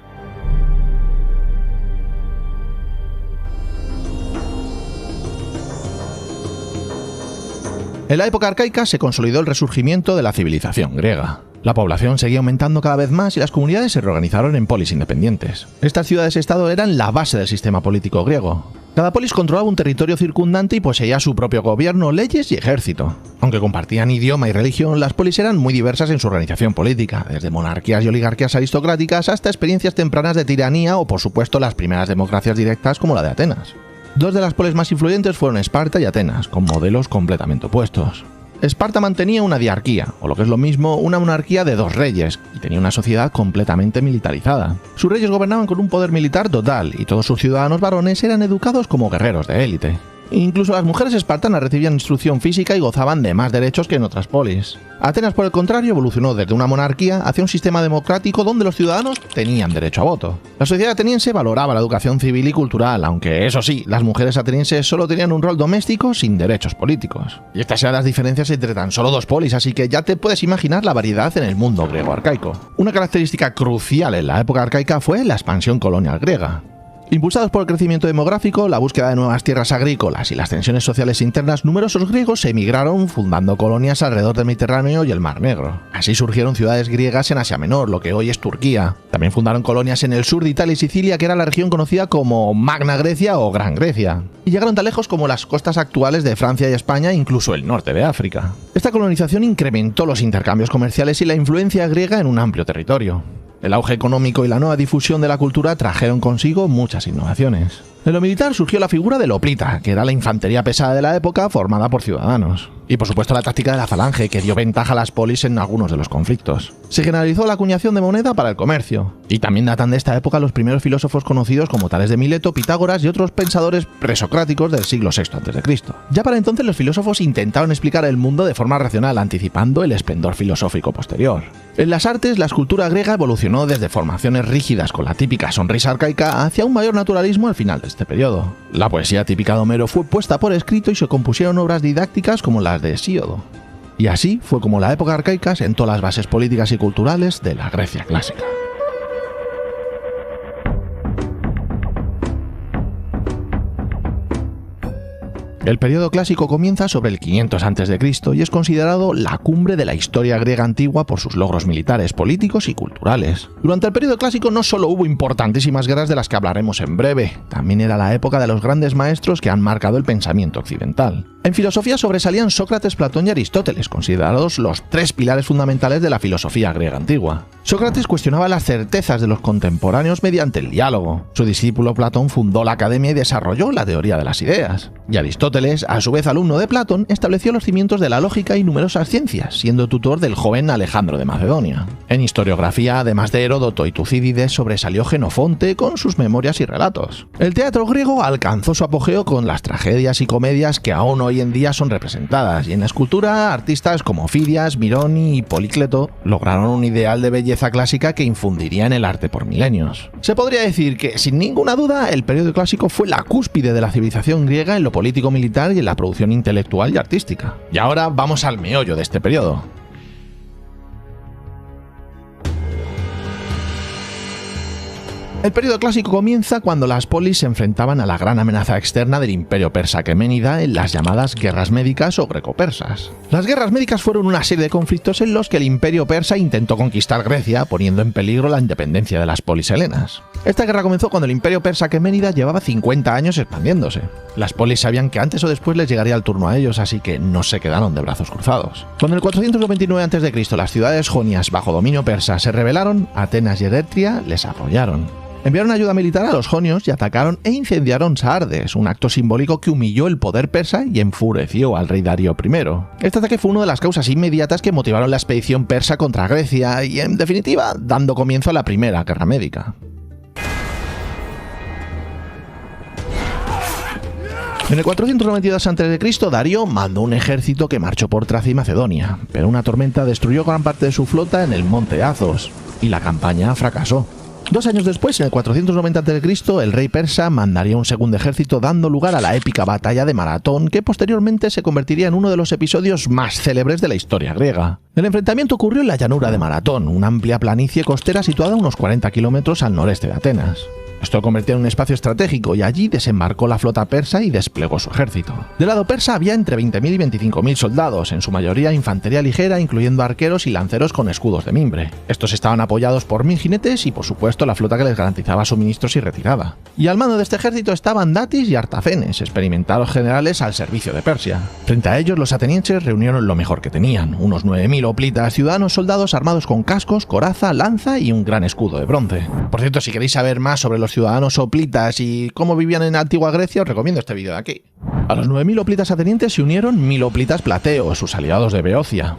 S1: En la época arcaica se consolidó el resurgimiento de la civilización griega. La población seguía aumentando cada vez más y las comunidades se reorganizaron en polis independientes. Estas ciudades-estado eran la base del sistema político griego. Cada polis controlaba un territorio circundante y poseía su propio gobierno, leyes y ejército. Aunque compartían idioma y religión, las polis eran muy diversas en su organización política, desde monarquías y oligarquías aristocráticas hasta experiencias tempranas de tiranía o, por supuesto, las primeras democracias directas como la de Atenas. Dos de las polis más influyentes fueron Esparta y Atenas, con modelos completamente opuestos. Esparta mantenía una diarquía, o lo que es lo mismo, una monarquía de dos reyes, y tenía una sociedad completamente militarizada. Sus reyes gobernaban con un poder militar total, y todos sus ciudadanos varones eran educados como guerreros de élite. Incluso las mujeres espartanas recibían instrucción física y gozaban de más derechos que en otras polis. Atenas, por el contrario, evolucionó desde una monarquía hacia un sistema democrático donde los ciudadanos tenían derecho a voto. La sociedad ateniense valoraba la educación civil y cultural, aunque eso sí, las mujeres atenienses solo tenían un rol doméstico sin derechos políticos. Y estas eran las diferencias entre tan solo dos polis, así que ya te puedes imaginar la variedad en el mundo griego arcaico. Una característica crucial en la época arcaica fue la expansión colonial griega. Impulsados por el crecimiento demográfico, la búsqueda de nuevas tierras agrícolas y las tensiones sociales internas, numerosos griegos emigraron fundando colonias alrededor del Mediterráneo y el Mar Negro. Así surgieron ciudades griegas en Asia Menor, lo que hoy es Turquía. También fundaron colonias en el sur de Italia y Sicilia, que era la región conocida como Magna Grecia o Gran Grecia. Y llegaron tan lejos como las costas actuales de Francia y España e incluso el norte de África. Esta colonización incrementó los intercambios comerciales y la influencia griega en un amplio territorio. El auge económico y la nueva difusión de la cultura trajeron consigo muchas innovaciones. En lo militar surgió la figura del hoplita, que era la infantería pesada de la época formada por ciudadanos. Y por supuesto la táctica de la falange, que dio ventaja a las polis en algunos de los conflictos. Se generalizó la acuñación de moneda para el comercio. Y también datan de esta época los primeros filósofos conocidos como Tales de Mileto, Pitágoras y otros pensadores presocráticos del siglo VI a.C. Ya para entonces los filósofos intentaron explicar el mundo de forma racional, anticipando el esplendor filosófico posterior. En las artes, la escultura griega evolucionó desde formaciones rígidas con la típica sonrisa arcaica hacia un mayor naturalismo al final de este periodo. La poesía típica de Homero fue puesta por escrito y se compusieron obras didácticas como las de Hesíodo. Y así fue como la época arcaica sentó las bases políticas y culturales de la Grecia clásica. El periodo clásico comienza sobre el 500 a.C. y es considerado la cumbre de la historia griega antigua por sus logros militares, políticos y culturales. Durante el periodo clásico no solo hubo importantísimas guerras de las que hablaremos en breve, también era la época de los grandes maestros que han marcado el pensamiento occidental. En filosofía sobresalían Sócrates, Platón y Aristóteles, considerados los tres pilares fundamentales de la filosofía griega antigua. Sócrates cuestionaba las certezas de los contemporáneos mediante el diálogo. Su discípulo Platón fundó la academia y desarrolló la teoría de las ideas. Y Aristóteles, a su vez alumno de Platón, estableció los cimientos de la lógica y numerosas ciencias, siendo tutor del joven Alejandro de Macedonia. En historiografía, además de Heródoto y Tucídides, sobresalió Jenofonte con sus memorias y relatos. El teatro griego alcanzó su apogeo con las tragedias y comedias que aún hoy en día son representadas, y en la escultura, artistas como Fidias, Mironi y Polícleto lograron un ideal de belleza clásica que infundiría en el arte por milenios. Se podría decir que, sin ninguna duda, el periodo clásico fue la cúspide de la civilización griega en lo político-militar y en la producción intelectual y artística. Y ahora vamos al meollo de este periodo. El periodo clásico comienza cuando las polis se enfrentaban a la gran amenaza externa del imperio persa aqueménida en las llamadas guerras médicas o greco-persas. Las guerras médicas fueron una serie de conflictos en los que el imperio persa intentó conquistar Grecia, poniendo en peligro la independencia de las polis helenas. Esta guerra comenzó cuando el imperio persa aqueménida llevaba 50 años expandiéndose. Las polis sabían que antes o después les llegaría el turno a ellos, así que no se quedaron de brazos cruzados. Cuando en el 429 a.C. las ciudades jonias bajo dominio persa se rebelaron, Atenas y Eretria les apoyaron. Enviaron ayuda militar a los jonios y atacaron e incendiaron Sardes, un acto simbólico que humilló el poder persa y enfureció al rey Darío I. Este ataque fue una de las causas inmediatas que motivaron la expedición persa contra Grecia y, en definitiva, dando comienzo a la Primera Guerra Médica. En el 492 a.C., Darío mandó un ejército que marchó por Tracia y Macedonia, pero una tormenta destruyó gran parte de su flota en el monte Azos, y la campaña fracasó. 2 años después, en el 490 a.C., el rey persa mandaría un segundo ejército, dando lugar a la épica batalla de Maratón, que posteriormente se convertiría en uno de los episodios más célebres de la historia griega. El enfrentamiento ocurrió en la llanura de Maratón, una amplia planicie costera situada a unos 40 kilómetros al noreste de Atenas. Esto lo convertía en un espacio estratégico y allí desembarcó la flota persa y desplegó su ejército. Del lado persa había entre 20.000 y 25.000 soldados, en su mayoría infantería ligera, incluyendo arqueros y lanceros con escudos de mimbre. Estos estaban apoyados por 1.000 jinetes y por supuesto la flota que les garantizaba suministros y retirada. Y al mando de este ejército estaban Datis y Artacenes, experimentados generales al servicio de Persia. Frente a ellos los atenienses reunieron lo mejor que tenían, unos 9.000 hoplitas, ciudadanos soldados armados con cascos, coraza, lanza y un gran escudo de bronce. Por cierto, si queréis saber más sobre los ciudadanos hoplitas y cómo vivían en la antigua Grecia, os recomiendo este vídeo de aquí. A los 9.000 hoplitas atenienses se unieron 1.000 hoplitas plateos, sus aliados de Beocia.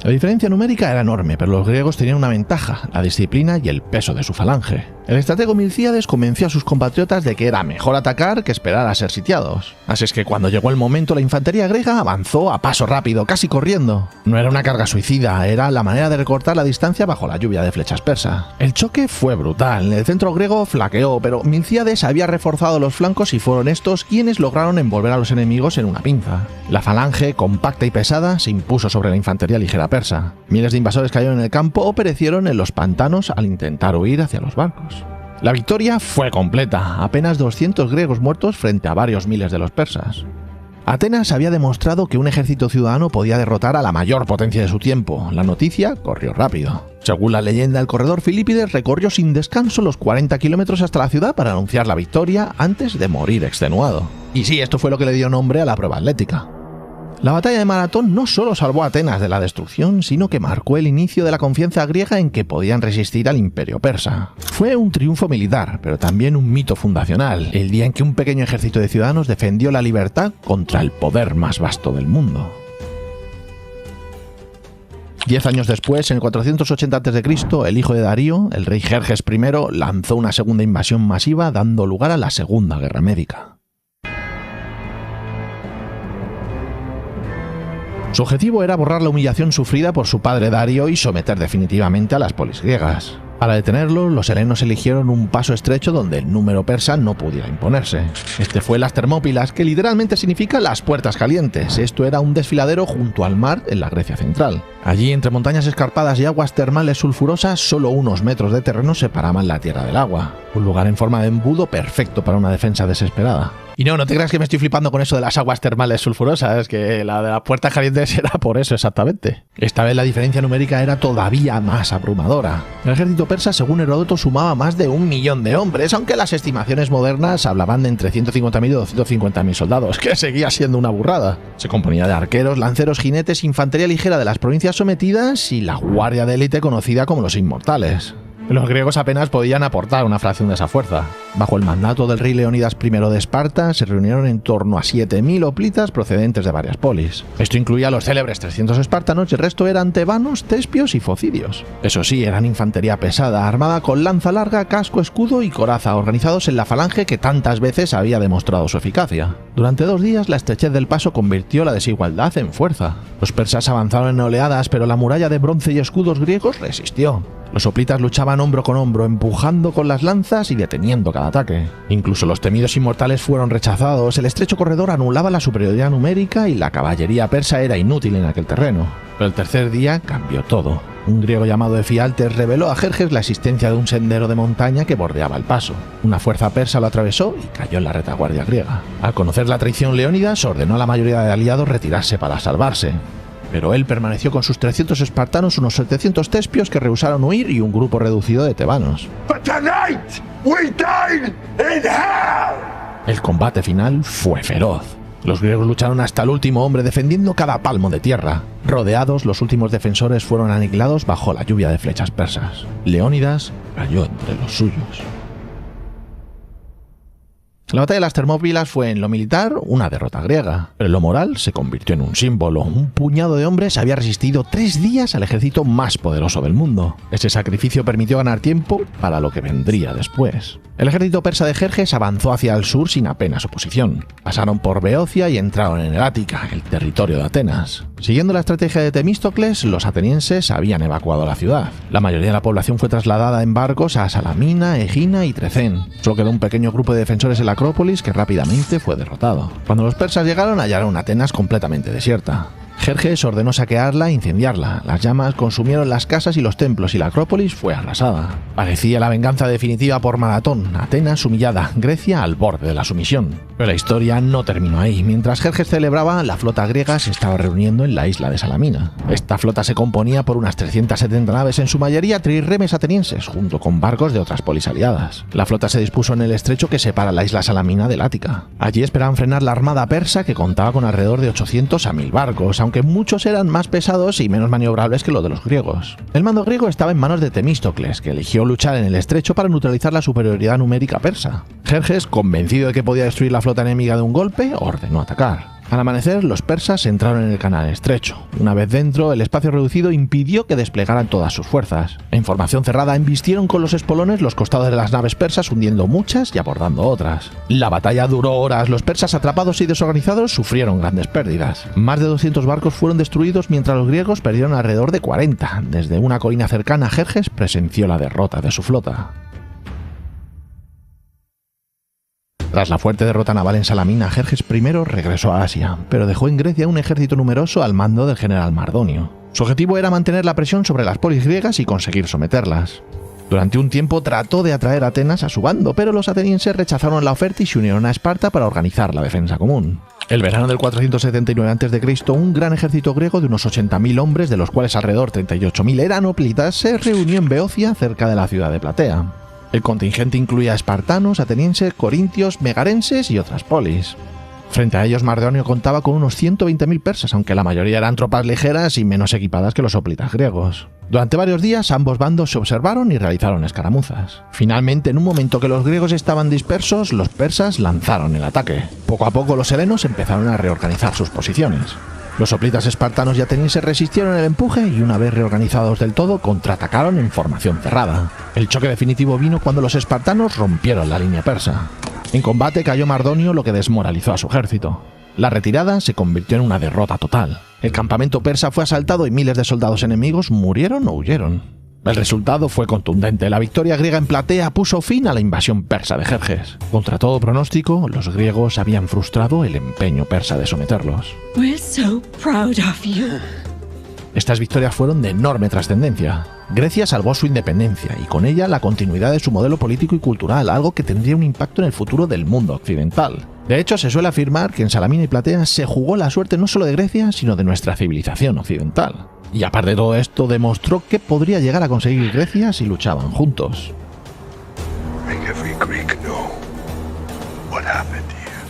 S1: La diferencia numérica era enorme, pero los griegos tenían una ventaja, la disciplina y el peso de su falange. El estratego Milcíades convenció a sus compatriotas de que era mejor atacar que esperar a ser sitiados. Así es que cuando llegó el momento, la infantería griega avanzó a paso rápido, casi corriendo. No era una carga suicida, era la manera de recortar la distancia bajo la lluvia de flechas persas. El choque fue brutal, el centro griego flaqueó, pero Milcíades había reforzado los flancos y fueron estos quienes lograron envolver a los enemigos en una pinza. La falange, compacta y pesada, se impuso sobre la infantería ligera persa. Miles de invasores cayeron en el campo o perecieron en los pantanos al intentar huir hacia los barcos. La victoria fue completa, apenas 200 griegos muertos frente a varios miles de los persas. Atenas había demostrado que un ejército ciudadano podía derrotar a la mayor potencia de su tiempo. La noticia corrió rápido. Según la leyenda, el corredor Filípides recorrió sin descanso los 40 kilómetros hasta la ciudad para anunciar la victoria antes de morir extenuado. Y sí, esto fue lo que le dio nombre a la prueba atlética. La batalla de Maratón no solo salvó a Atenas de la destrucción, sino que marcó el inicio de la confianza griega en que podían resistir al imperio persa. Fue un triunfo militar, pero también un mito fundacional, el día en que un pequeño ejército de ciudadanos defendió la libertad contra el poder más vasto del mundo. 10 años después, en el 480 a.C., el hijo de Darío, el rey Jerjes I, lanzó una segunda invasión masiva, dando lugar a la Segunda Guerra Médica. Su objetivo era borrar la humillación sufrida por su padre Darío y someter definitivamente a las polis griegas. Para detenerlo, los helenos eligieron un paso estrecho donde el número persa no pudiera imponerse. Este fue las Termópilas, que literalmente significa las puertas calientes. Esto era un desfiladero junto al mar en la Grecia central. Allí, entre montañas escarpadas y aguas termales sulfurosas, solo unos metros de terreno separaban la tierra del agua. Un lugar en forma de embudo perfecto para una defensa desesperada. Y no te creas que me estoy flipando con eso de las aguas termales sulfurosas, es que la de las puertas calientes era por eso exactamente. Esta vez la diferencia numérica era todavía más abrumadora. El ejército persa, según Heródoto, sumaba más de 1 millón de hombres, aunque las estimaciones modernas hablaban de entre 150.000 y 250.000 soldados, que seguía siendo una burrada. Se componía de arqueros, lanceros, jinetes, infantería ligera de las provincias sometidas y la guardia de élite conocida como los Inmortales. Los griegos apenas podían aportar una fracción de esa fuerza. Bajo el mandato del rey Leónidas I de Esparta, se reunieron en torno a 7.000 hoplitas procedentes de varias polis. Esto incluía a los célebres 300 espartanos y el resto eran tebanos, tespios y focidios. Eso sí, eran infantería pesada, armada con lanza larga, casco, escudo y coraza, organizados en la falange que tantas veces había demostrado su eficacia. Durante 2 días, la estrechez del paso convirtió la desigualdad en fuerza. Los persas avanzaron en oleadas, pero la muralla de bronce y escudos griegos resistió. Los hoplitas luchaban hombro con hombro, empujando con las lanzas y deteniendo cada ataque. Incluso los temidos inmortales fueron rechazados, el estrecho corredor anulaba la superioridad numérica y la caballería persa era inútil en aquel terreno. Pero el tercer día cambió todo. Un griego llamado Efialtes reveló a Jerjes la existencia de un sendero de montaña que bordeaba el paso. Una fuerza persa lo atravesó y cayó en la retaguardia griega. Al conocer la traición, Leónidas ordenó a la mayoría de aliados retirarse para salvarse. Pero él permaneció con sus 300 espartanos, unos 700 tespios que rehusaron huir y un grupo reducido de tebanos.
S7: But tonight we dine in hell!
S1: El combate final fue feroz. Los griegos lucharon hasta el último hombre defendiendo cada palmo de tierra. Rodeados, los últimos defensores fueron aniquilados bajo la lluvia de flechas persas. Leónidas cayó entre los suyos. La batalla de las Termópilas fue en lo militar una derrota griega, pero en lo moral se convirtió en un símbolo. Un puñado de hombres había resistido 3 días al ejército más poderoso del mundo. Ese sacrificio permitió ganar tiempo para lo que vendría después. El ejército persa de Jerjes avanzó hacia el sur sin apenas oposición. Pasaron por Beocia y entraron en el Ática, el territorio de Atenas. Siguiendo la estrategia de Temístocles, los atenienses habían evacuado la ciudad. La mayoría de la población fue trasladada en barcos a Salamina, Egina y Trecén. Solo quedó un pequeño grupo de defensores en la Acrópolis que rápidamente fue derrotado. Cuando los persas llegaron, hallaron Atenas completamente desierta. Jerjes ordenó saquearla e incendiarla. Las llamas consumieron las casas y los templos y la Acrópolis fue arrasada. Parecía la venganza definitiva por Maratón. Atenas humillada, Grecia al borde de la sumisión. Pero la historia no terminó ahí. Mientras Jerjes celebraba, la flota griega se estaba reuniendo en la isla de Salamina. Esta flota se componía por unas 370 naves, en su mayoría trirremes atenienses, junto con barcos de otras polis aliadas. La flota se dispuso en el estrecho que separa la isla Salamina del Ática. Allí esperaban frenar la armada persa, que contaba con alrededor de 800 a 1000 barcos, aunque muchos eran más pesados y menos maniobrables que los de los griegos. El mando griego estaba en manos de Temístocles, que eligió luchar en el estrecho para neutralizar la superioridad numérica persa. Jerjes, convencido de que podía destruir la flota enemiga de un golpe, ordenó atacar. Al amanecer, los persas entraron en el canal estrecho. Una vez dentro, el espacio reducido impidió que desplegaran todas sus fuerzas. En formación cerrada, embistieron con los espolones los costados de las naves persas, hundiendo muchas y abordando otras. La batalla duró horas. Los persas, atrapados y desorganizados, sufrieron grandes pérdidas. Más de 200 barcos fueron destruidos, mientras los griegos perdieron alrededor de 40. Desde una colina cercana, Jerjes presenció la derrota de su flota. Tras la fuerte derrota naval en Salamina, Jerjes I regresó a Asia, pero dejó en Grecia un ejército numeroso al mando del general Mardonio. Su objetivo era mantener la presión sobre las polis griegas y conseguir someterlas. Durante un tiempo trató de atraer a Atenas a su bando, pero los atenienses rechazaron la oferta y se unieron a Esparta para organizar la defensa común. El verano del 479 a.C., un gran ejército griego de unos 80.000 hombres, de los cuales alrededor 38.000 eran hoplitas, se reunió en Beocia, cerca de la ciudad de Platea. El contingente incluía espartanos, atenienses, corintios, megarenses y otras polis. Frente a ellos, Mardonio contaba con unos 120.000 persas, aunque la mayoría eran tropas ligeras y menos equipadas que los hoplitas griegos. Durante varios días, ambos bandos se observaron y realizaron escaramuzas. Finalmente, en un momento que los griegos estaban dispersos, los persas lanzaron el ataque. Poco a poco, los helenos empezaron a reorganizar sus posiciones. Los hoplitas espartanos y atenienses resistieron el empuje y, una vez reorganizados del todo, contraatacaron en formación cerrada. El choque definitivo vino cuando los espartanos rompieron la línea persa. En combate cayó Mardonio, lo que desmoralizó a su ejército. La retirada se convirtió en una derrota total. El campamento persa fue asaltado y miles de soldados enemigos murieron o huyeron. El resultado fue contundente. La victoria griega en Platea puso fin a la invasión persa de Jerjes. Contra todo pronóstico, los griegos habían frustrado el empeño persa de someterlos.
S8: We're so proud of you.
S1: Estas victorias fueron de enorme trascendencia. Grecia salvó su independencia y con ella la continuidad de su modelo político y cultural, algo que tendría un impacto en el futuro del mundo occidental. De hecho, se suele afirmar que en Salamina y Platea se jugó la suerte no solo de Grecia, sino de nuestra civilización occidental. Y aparte de todo esto, demostró que podría llegar a conseguir Grecia si luchaban juntos.
S7: Make every Greek know what happened here.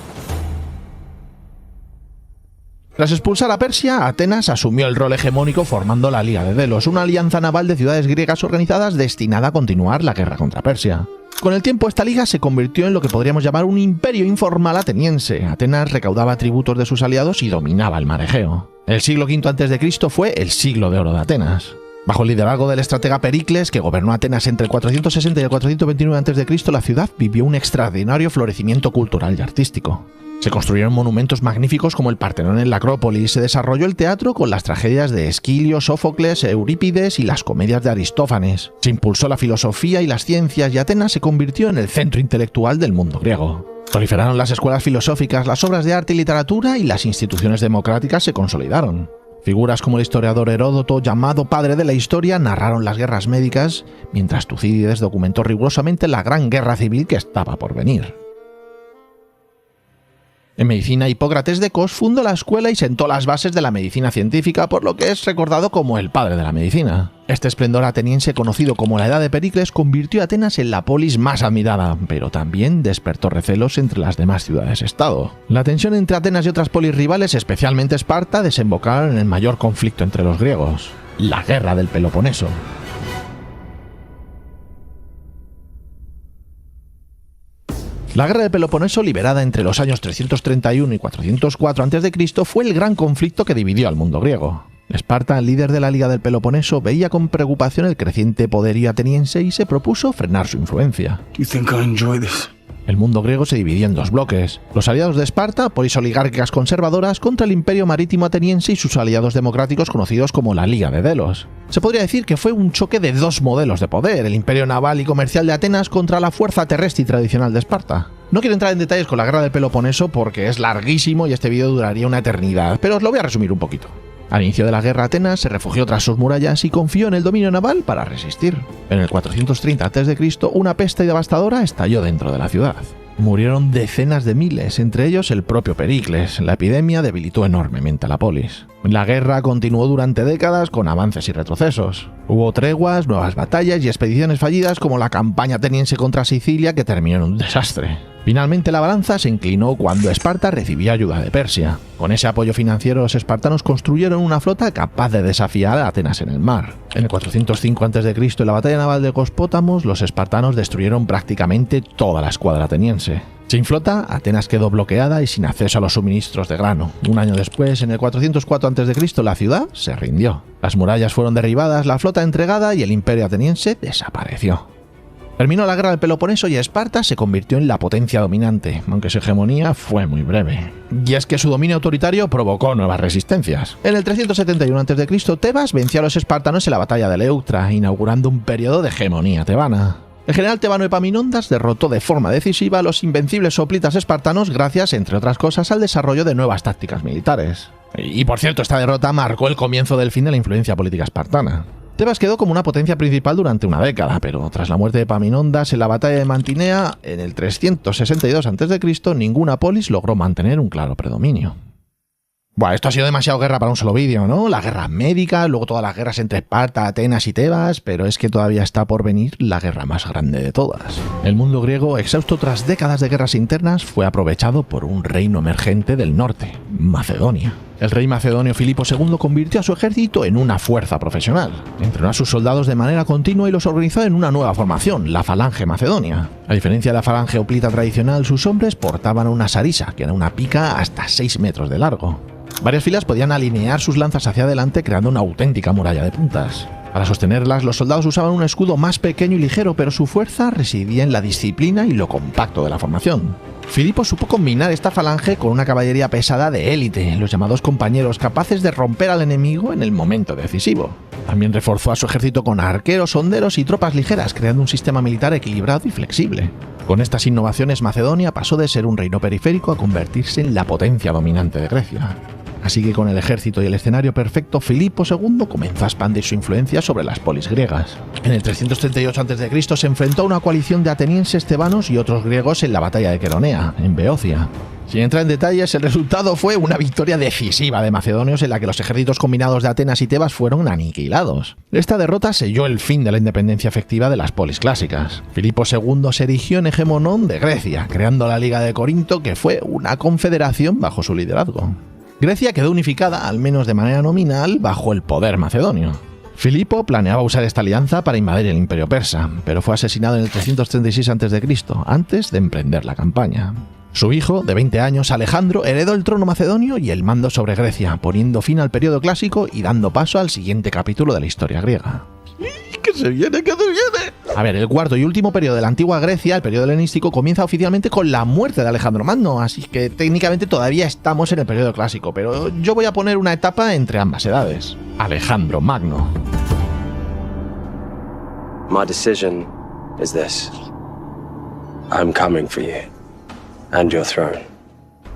S1: Tras expulsar a Persia, Atenas asumió el rol hegemónico formando la Liga de Delos, una alianza naval de ciudades griegas organizadas destinada a continuar la guerra contra Persia. Con el tiempo, esta liga se convirtió en lo que podríamos llamar un imperio informal ateniense. Atenas recaudaba tributos de sus aliados y dominaba el mar Egeo. El siglo V a.C. fue el siglo de oro de Atenas. Bajo el liderazgo del estratega Pericles, que gobernó Atenas entre el 460 y el 429 a.C., la ciudad vivió un extraordinario florecimiento cultural y artístico. Se construyeron monumentos magníficos como el Partenón en la Acrópolis, se desarrolló el teatro con las tragedias de Esquilio, Sófocles, Eurípides y las comedias de Aristófanes. Se impulsó la filosofía y las ciencias y Atenas se convirtió en el centro intelectual del mundo griego. Proliferaron las escuelas filosóficas, las obras de arte y literatura y las instituciones democráticas se consolidaron. Figuras como el historiador Heródoto, llamado padre de la historia, narraron las guerras médicas, mientras Tucídides documentó rigurosamente la gran guerra civil que estaba por venir. En medicina, Hipócrates de Cos fundó la escuela y sentó las bases de la medicina científica, por lo que es recordado como el padre de la medicina. Este esplendor ateniense, conocido como la Edad de Pericles, convirtió a Atenas en la polis más admirada, pero también despertó recelos entre las demás ciudades-estado. La tensión entre Atenas y otras polis rivales, especialmente Esparta, desembocaron en el mayor conflicto entre los griegos, la Guerra del Peloponeso. La Guerra del Peloponeso, liberada entre los años 331 y 404 a.C., fue el gran conflicto que dividió al mundo griego. Esparta, líder de la Liga del Peloponeso, veía con preocupación el creciente poderío ateniense y se propuso frenar su influencia. El mundo griego se dividió en dos bloques: los aliados de Esparta, polis oligárquicas conservadoras, contra el imperio marítimo ateniense y sus aliados democráticos conocidos como la Liga de Delos. Se podría decir que fue un choque de dos modelos de poder, el imperio naval y comercial de Atenas contra la fuerza terrestre y tradicional de Esparta. No quiero entrar en detalles con la Guerra del Peloponeso porque es larguísimo y este vídeo duraría una eternidad, pero os lo voy a resumir un poquito. Al inicio de la guerra, Atenas se refugió tras sus murallas y confió en el dominio naval para resistir. En el 430 a.C., una peste devastadora estalló dentro de la ciudad. Murieron decenas de miles, entre ellos el propio Pericles. La epidemia debilitó enormemente a la polis. La guerra continuó durante décadas con avances y retrocesos. Hubo treguas, nuevas batallas y expediciones fallidas como la campaña ateniense contra Sicilia, que terminó en un desastre. Finalmente la balanza se inclinó cuando Esparta recibió ayuda de Persia. Con ese apoyo financiero, los espartanos construyeron una flota capaz de desafiar a Atenas en el mar. En el 405 a.C., en la batalla naval de Gospótamos, los espartanos destruyeron prácticamente toda la escuadra ateniense. Sin flota, Atenas quedó bloqueada y sin acceso a los suministros de grano. Un año después, en el 404 a.C., la ciudad se rindió. Las murallas fueron derribadas, la flota entregada y el imperio ateniense desapareció. Terminó la guerra del Peloponeso y Esparta se convirtió en la potencia dominante, aunque su hegemonía fue muy breve. Y es que su dominio autoritario provocó nuevas resistencias. En el 371 a.C., Tebas venció a los espartanos en la batalla de Leuctra, inaugurando un periodo de hegemonía tebana. El general tebano Epaminondas derrotó de forma decisiva a los invencibles hoplitas espartanos gracias, entre otras cosas, al desarrollo de nuevas tácticas militares. Y por cierto, esta derrota marcó el comienzo del fin de la influencia política espartana. Tebas quedó como una potencia principal durante una década, pero tras la muerte de Epaminondas en la batalla de Mantinea, en el 362 a.C., ninguna polis logró mantener un claro predominio. Bueno, esto ha sido demasiado guerra para un solo vídeo, ¿no? La guerra médica, luego todas las guerras entre Esparta, Atenas y Tebas, pero es que todavía está por venir la guerra más grande de todas. El mundo griego, exhausto tras décadas de guerras internas, fue aprovechado por un reino emergente del norte, Macedonia. El rey macedonio Filipo II convirtió a su ejército en una fuerza profesional. Entrenó a sus soldados de manera continua y los organizó en una nueva formación, la Falange Macedonia. A diferencia de la Falange hoplita tradicional, sus hombres portaban una sarisa, que era una pica hasta 6 metros de largo. Varias filas podían alinear sus lanzas hacia adelante creando una auténtica muralla de puntas. Para sostenerlas, los soldados usaban un escudo más pequeño y ligero, pero su fuerza residía en la disciplina y lo compacto de la formación. Filipo supo combinar esta falange con una caballería pesada de élite, los llamados compañeros, capaces de romper al enemigo en el momento decisivo. También reforzó a su ejército con arqueros, honderos y tropas ligeras, creando un sistema militar equilibrado y flexible. Con estas innovaciones, Macedonia pasó de ser un reino periférico a convertirse en la potencia dominante de Grecia. Así que con el ejército y el escenario perfecto, Filipo II comenzó a expandir su influencia sobre las polis griegas. En el 338 a.C. se enfrentó a una coalición de atenienses, tebanos y otros griegos en la batalla de Queronea, en Beocia. Sin entrar en detalles, el resultado fue una victoria decisiva de macedonios en la que los ejércitos combinados de Atenas y Tebas fueron aniquilados. Esta derrota selló el fin de la independencia efectiva de las polis clásicas. Filipo II se erigió en hegemonón de Grecia, creando la Liga de Corinto, que fue una confederación bajo su liderazgo. Grecia quedó unificada, al menos de manera nominal, bajo el poder macedonio. Filipo planeaba usar esta alianza para invadir el imperio persa, pero fue asesinado en el 336 a.C., antes de emprender la campaña. Su hijo, de 20 años, Alejandro, heredó el trono macedonio y el mando sobre Grecia, poniendo fin al periodo clásico y dando paso al siguiente capítulo de la historia griega. ¡Que se viene, que se viene! A ver, el cuarto y último periodo de la antigua Grecia, el periodo helenístico, comienza oficialmente con la muerte de Alejandro Magno, así que técnicamente todavía estamos en el periodo clásico, pero yo voy a poner una etapa entre ambas edades. Alejandro Magno.
S9: My decision is this. I'm coming for you and your throne.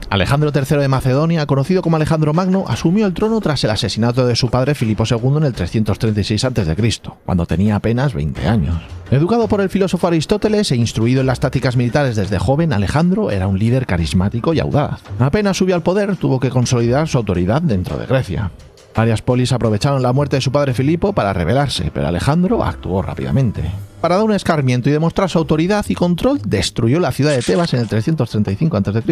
S1: Alejandro III de Macedonia, conocido como Alejandro Magno, asumió el trono tras el asesinato de su padre Filipo II en el 336 a.C., cuando tenía apenas 20 años. Educado por el filósofo Aristóteles e instruido en las tácticas militares desde joven, Alejandro era un líder carismático y audaz. Apenas subió al poder, tuvo que consolidar su autoridad dentro de Grecia. Varias polis aprovecharon la muerte de su padre Filipo para rebelarse, pero Alejandro actuó rápidamente. Para dar un escarmiento y demostrar su autoridad y control, destruyó la ciudad de Tebas en el 335 a.C.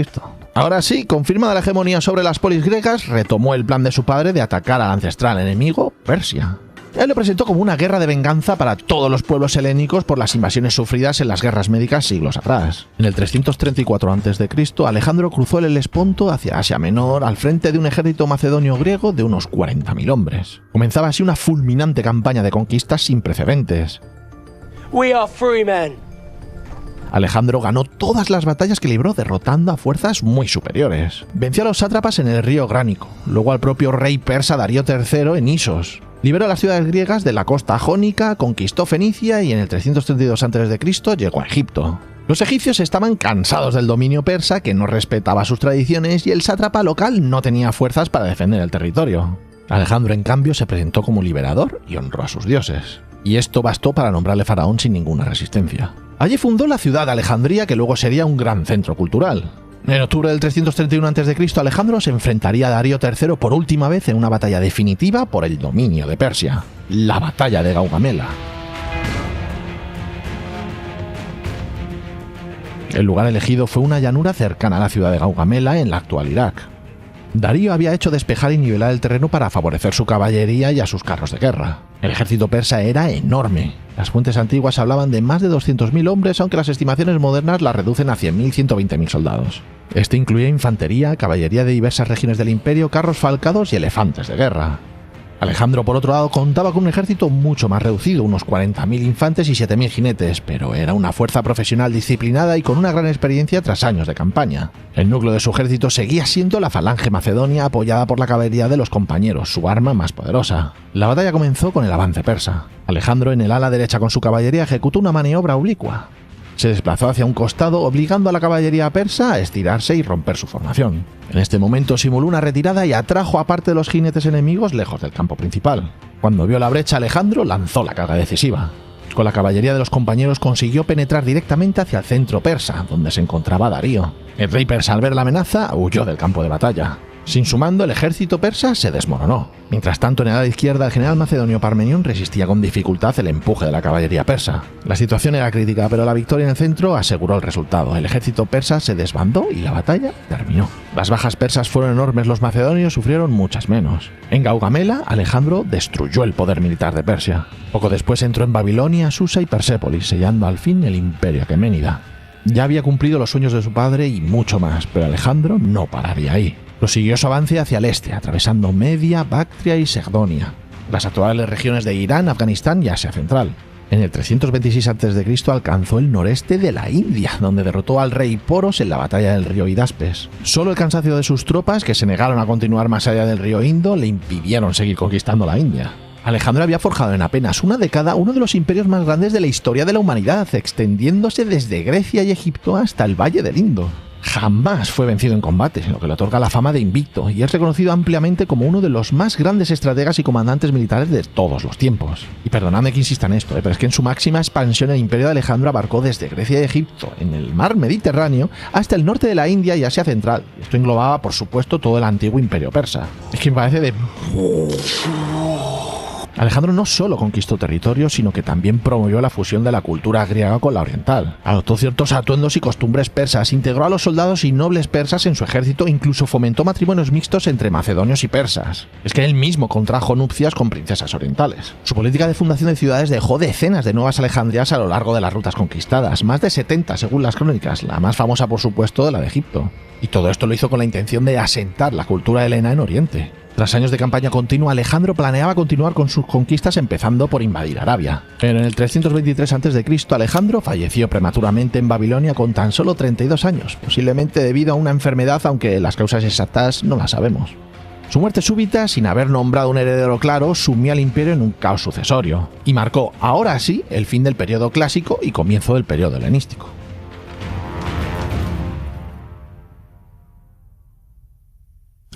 S1: Ahora sí, confirmada la hegemonía sobre las polis griegas, retomó el plan de su padre de atacar al ancestral enemigo, Persia. Él lo presentó como una guerra de venganza para todos los pueblos helénicos por las invasiones sufridas en las guerras médicas siglos atrás. En el 334 a.C., Alejandro cruzó el Helesponto hacia Asia Menor al frente de un ejército macedonio griego de unos 40.000 hombres. Comenzaba así una fulminante campaña de conquistas sin precedentes.
S10: We are free men.
S1: Alejandro ganó todas las batallas que libró, derrotando a fuerzas muy superiores. Venció a los sátrapas en el río Gránico, luego al propio rey persa Darío III en Isos. Liberó las ciudades griegas de la costa jónica, conquistó Fenicia y en el 332 a.C. llegó a Egipto. Los egipcios estaban cansados del dominio persa, que no respetaba sus tradiciones, y el sátrapa local no tenía fuerzas para defender el territorio. Alejandro, en cambio, se presentó como liberador y honró a sus dioses. Y esto bastó para nombrarle faraón sin ninguna resistencia. Allí fundó la ciudad de Alejandría, que luego sería un gran centro cultural. En octubre del 331 a.C., Alejandro se enfrentaría a Darío III por última vez en una batalla definitiva por el dominio de Persia, la batalla de Gaugamela. El lugar elegido fue una llanura cercana a la ciudad de Gaugamela, en la actual Irak. Darío había hecho despejar y nivelar el terreno para favorecer su caballería y a sus carros de guerra. El ejército persa era enorme. Las fuentes antiguas hablaban de más de 200.000 hombres, aunque las estimaciones modernas la reducen a 100.000 y 120.000 soldados. Este incluía infantería, caballería de diversas regiones del imperio, carros falcados y elefantes de guerra. Alejandro, por otro lado, contaba con un ejército mucho más reducido, unos 40.000 infantes y 7.000 jinetes, pero era una fuerza profesional disciplinada y con una gran experiencia tras años de campaña. El núcleo de su ejército seguía siendo la falange macedonia, apoyada por la caballería de los compañeros, su arma más poderosa. La batalla comenzó con el avance persa. Alejandro, en el ala derecha con su caballería, ejecutó una maniobra oblicua. Se desplazó hacia un costado, obligando a la caballería persa a estirarse y romper su formación. En este momento simuló una retirada y atrajo a parte de los jinetes enemigos lejos del campo principal. Cuando vio la brecha, Alejandro lanzó la carga decisiva. Con la caballería de los compañeros consiguió penetrar directamente hacia el centro persa, donde se encontraba Darío. El rey persa, al ver la amenaza, huyó del campo de batalla. Sin su mando, el ejército persa se desmoronó. Mientras tanto, en el ala izquierda, el general macedonio Parmenión resistía con dificultad el empuje de la caballería persa. La situación era crítica, pero la victoria en el centro aseguró el resultado. El ejército persa se desbandó y la batalla terminó. Las bajas persas fueron enormes, los macedonios sufrieron muchas menos. En Gaugamela, Alejandro destruyó el poder militar de Persia. Poco después entró en Babilonia, Susa y Persépolis, sellando al fin el imperio aqueménida. Ya había cumplido los sueños de su padre y mucho más, pero Alejandro no pararía ahí. Prosiguió su avance hacia el este, atravesando Media, Bactria y Segdonia, las actuales regiones de Irán, Afganistán y Asia Central. En el 326 a.C. alcanzó el noreste de la India, donde derrotó al rey Poros en la batalla del río Hidaspes. Solo el cansancio de sus tropas, que se negaron a continuar más allá del río Indo, le impidieron seguir conquistando la India. Alejandro había forjado en apenas una década uno de los imperios más grandes de la historia de la humanidad, extendiéndose desde Grecia y Egipto hasta el Valle del Indo. Jamás fue vencido en combate, lo que le otorga la fama de invicto, y es reconocido ampliamente como uno de los más grandes estrategas y comandantes militares de todos los tiempos. Y perdonadme que insista en esto, pero es que en su máxima expansión el imperio de Alejandro abarcó desde Grecia y Egipto, en el mar Mediterráneo, hasta el norte de la India y Asia Central. Esto englobaba, por supuesto, todo el antiguo imperio persa. Es que me parece de... Alejandro no solo conquistó territorios, sino que también promovió la fusión de la cultura griega con la oriental. Adoptó ciertos atuendos y costumbres persas, integró a los soldados y nobles persas en su ejército e incluso fomentó matrimonios mixtos entre macedonios y persas. Es que él mismo contrajo nupcias con princesas orientales. Su política de fundación de ciudades dejó decenas de nuevas Alejandrías a lo largo de las rutas conquistadas, más de 70 según las crónicas, la más famosa por supuesto la de Egipto. Y todo esto lo hizo con la intención de asentar la cultura helena en Oriente. Tras años de campaña continua, Alejandro planeaba continuar con sus conquistas empezando por invadir Arabia. Pero en el 323 a.C. Alejandro falleció prematuramente en Babilonia con tan solo 32 años, posiblemente debido a una enfermedad, aunque las causas exactas no las sabemos. Su muerte súbita, sin haber nombrado un heredero claro, sumió al imperio en un caos sucesorio, y marcó, ahora sí, el fin del periodo clásico y comienzo del periodo helenístico.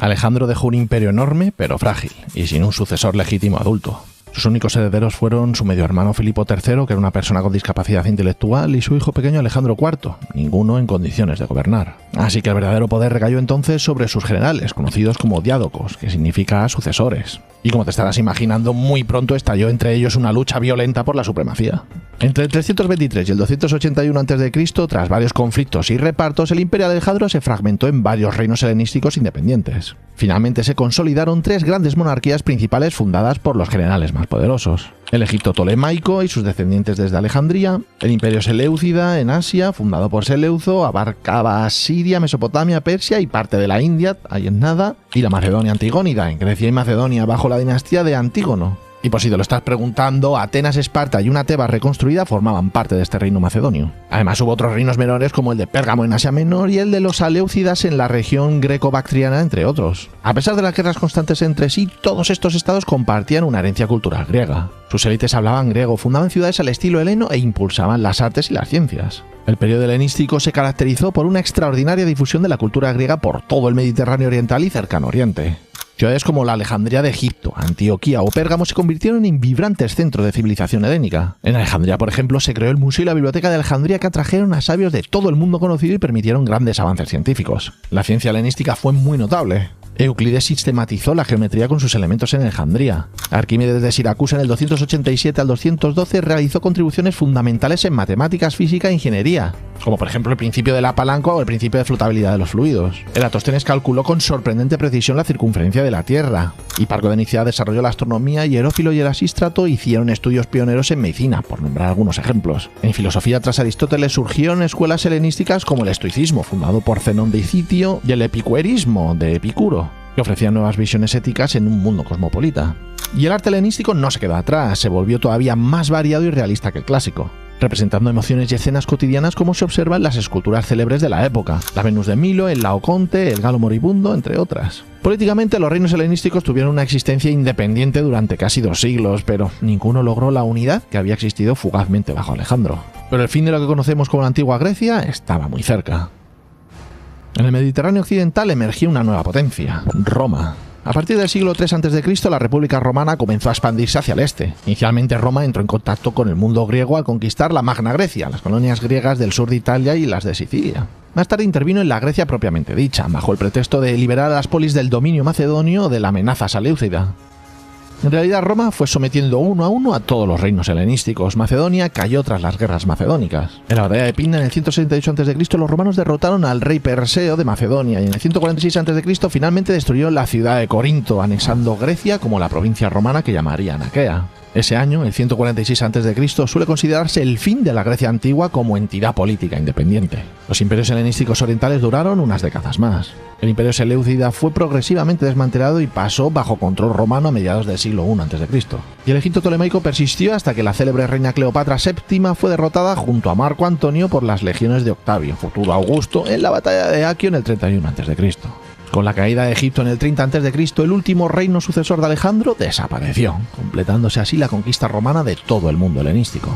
S1: Alejandro dejó un imperio enorme, pero frágil, y sin un sucesor legítimo adulto. Sus únicos herederos fueron su medio hermano Filipo III, que era una persona con discapacidad intelectual, y su hijo pequeño Alejandro IV, ninguno en condiciones de gobernar. Así que el verdadero poder recayó entonces sobre sus generales, conocidos como diádocos, que significa sucesores. Y como te estarás imaginando, muy pronto estalló entre ellos una lucha violenta por la supremacía. Entre el 323 y el 281 a.C., tras varios conflictos y repartos, el imperio de Alejandro se fragmentó en varios reinos helenísticos independientes. Finalmente se consolidaron tres grandes monarquías principales fundadas por los generales más poderosos: el Egipto tolemaico y sus descendientes desde Alejandría, el imperio seleucida en Asia, fundado por Seleuco, abarcaba Siria, Mesopotamia, Persia y parte de la India, ahí en nada, y la Macedonia antigónida, en Grecia y Macedonia, bajo la dinastía de Antígono. Y por si te lo estás preguntando, Atenas, Esparta y una Tebas reconstruida formaban parte de este reino macedonio. Además hubo otros reinos menores como el de Pérgamo en Asia Menor y el de los Aleucidas en la región greco-bactriana, entre otros. A pesar de las guerras constantes entre sí, todos estos estados compartían una herencia cultural griega. Sus élites hablaban griego, fundaban ciudades al estilo heleno e impulsaban las artes y las ciencias. El periodo helenístico se caracterizó por una extraordinaria difusión de la cultura griega por todo el Mediterráneo oriental y cercano oriente. Ciudades como la Alejandría de Egipto, Antioquía o Pérgamo se convirtieron en vibrantes centros de civilización helénica. En Alejandría, por ejemplo, se creó el Museo y la Biblioteca de Alejandría, que atrajeron a sabios de todo el mundo conocido y permitieron grandes avances científicos. La ciencia helenística fue muy notable. Euclides sistematizó la geometría con sus elementos en Alejandría. Arquímedes de Siracusa en el 287 al 212 realizó contribuciones fundamentales en matemáticas, física e ingeniería, como por ejemplo el principio de la palanca o el principio de flotabilidad de los fluidos. Eratóstenes calculó con sorprendente precisión la circunferencia de la Tierra. Hiparco de Nicea desarrolló la astronomía y Herófilo y Erasístrato hicieron estudios pioneros en medicina, por nombrar algunos ejemplos. En filosofía, tras Aristóteles surgieron escuelas helenísticas como el estoicismo, fundado por Zenón de Citio, y el epicuerismo, de Epicuro, que ofrecían nuevas visiones éticas en un mundo cosmopolita. Y el arte helenístico no se quedó atrás, se volvió todavía más variado y realista que el clásico, representando emociones y escenas cotidianas como se observa en las esculturas célebres de la época, la Venus de Milo, el Laoconte, el Galo moribundo, entre otras. Políticamente, los reinos helenísticos tuvieron una existencia independiente durante casi 2 siglos, pero ninguno logró la unidad que había existido fugazmente bajo Alejandro. Pero el fin de lo que conocemos como la antigua Grecia estaba muy cerca. En el Mediterráneo occidental emergió una nueva potencia, Roma. A partir del siglo III a.C., la República Romana comenzó a expandirse hacia el este. Inicialmente Roma entró en contacto con el mundo griego al conquistar la Magna Grecia, las colonias griegas del sur de Italia y las de Sicilia. Más tarde intervino en la Grecia propiamente dicha, bajo el pretexto de liberar a las polis del dominio macedonio o de la amenaza seleucida. En realidad, Roma fue sometiendo uno a uno a todos los reinos helenísticos. Macedonia cayó tras las guerras macedónicas. En la batalla de Pydna, en el 168 a.C., los romanos derrotaron al rey Perseo de Macedonia, y en el 146 a.C. finalmente destruyeron la ciudad de Corinto, anexando Grecia como la provincia romana que llamarían Aquea. Ese año, el 146 a.C., suele considerarse el fin de la Grecia antigua como entidad política independiente. Los imperios helenísticos orientales duraron unas décadas más. El imperio seleucida fue progresivamente desmantelado y pasó bajo control romano a mediados del siglo I a.C. Y el Egipto tolemaico persistió hasta que la célebre reina Cleopatra VII fue derrotada junto a Marco Antonio por las legiones de Octavio, futuro Augusto, en la batalla de Aquio en el 31 a.C. Con la caída de Egipto en el 30 a.C., el último reino sucesor de Alejandro desapareció, completándose así la conquista romana de todo el mundo helenístico.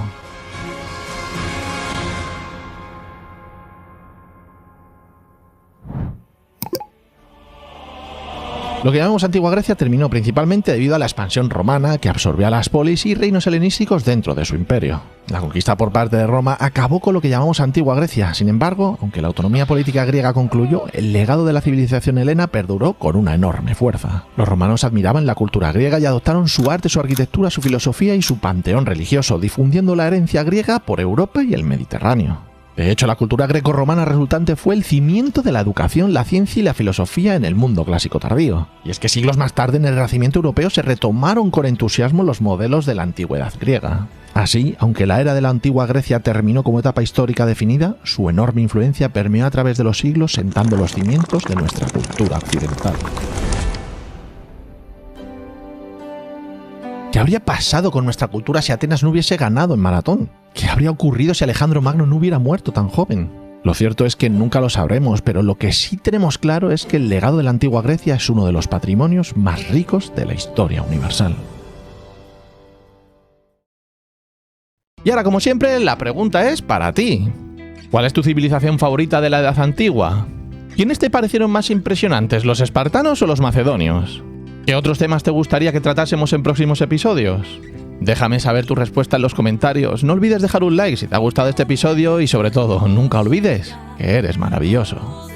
S1: Lo que llamamos Antigua Grecia terminó principalmente debido a la expansión romana, que absorbió a las polis y reinos helenísticos dentro de su imperio. La conquista por parte de Roma acabó con lo que llamamos Antigua Grecia. Sin embargo, aunque la autonomía política griega concluyó, el legado de la civilización helena perduró con una enorme fuerza. Los romanos admiraban la cultura griega y adoptaron su arte, su arquitectura, su filosofía y su panteón religioso, difundiendo la herencia griega por Europa y el Mediterráneo. De hecho, la cultura greco-romana resultante fue el cimiento de la educación, la ciencia y la filosofía en el mundo clásico tardío. Y es que siglos más tarde, en el Renacimiento europeo, se retomaron con entusiasmo los modelos de la antigüedad griega. Así, aunque la era de la antigua Grecia terminó como etapa histórica definida, su enorme influencia permeó a través de los siglos, sentando los cimientos de nuestra cultura occidental. ¿Qué habría pasado con nuestra cultura si Atenas no hubiese ganado en maratón? ¿Qué habría ocurrido si Alejandro Magno no hubiera muerto tan joven? Lo cierto es que nunca lo sabremos, pero lo que sí tenemos claro es que el legado de la antigua Grecia es uno de los patrimonios más ricos de la historia universal. Y ahora, como siempre, la pregunta es para ti. ¿Cuál es tu civilización favorita de la Edad Antigua? ¿Quiénes te parecieron más impresionantes, los espartanos o los macedonios? ¿Qué otros temas te gustaría que tratásemos en próximos episodios? Déjame saber tu respuesta en los comentarios. No olvides dejar un like si te ha gustado este episodio y, sobre todo, nunca olvides que eres maravilloso.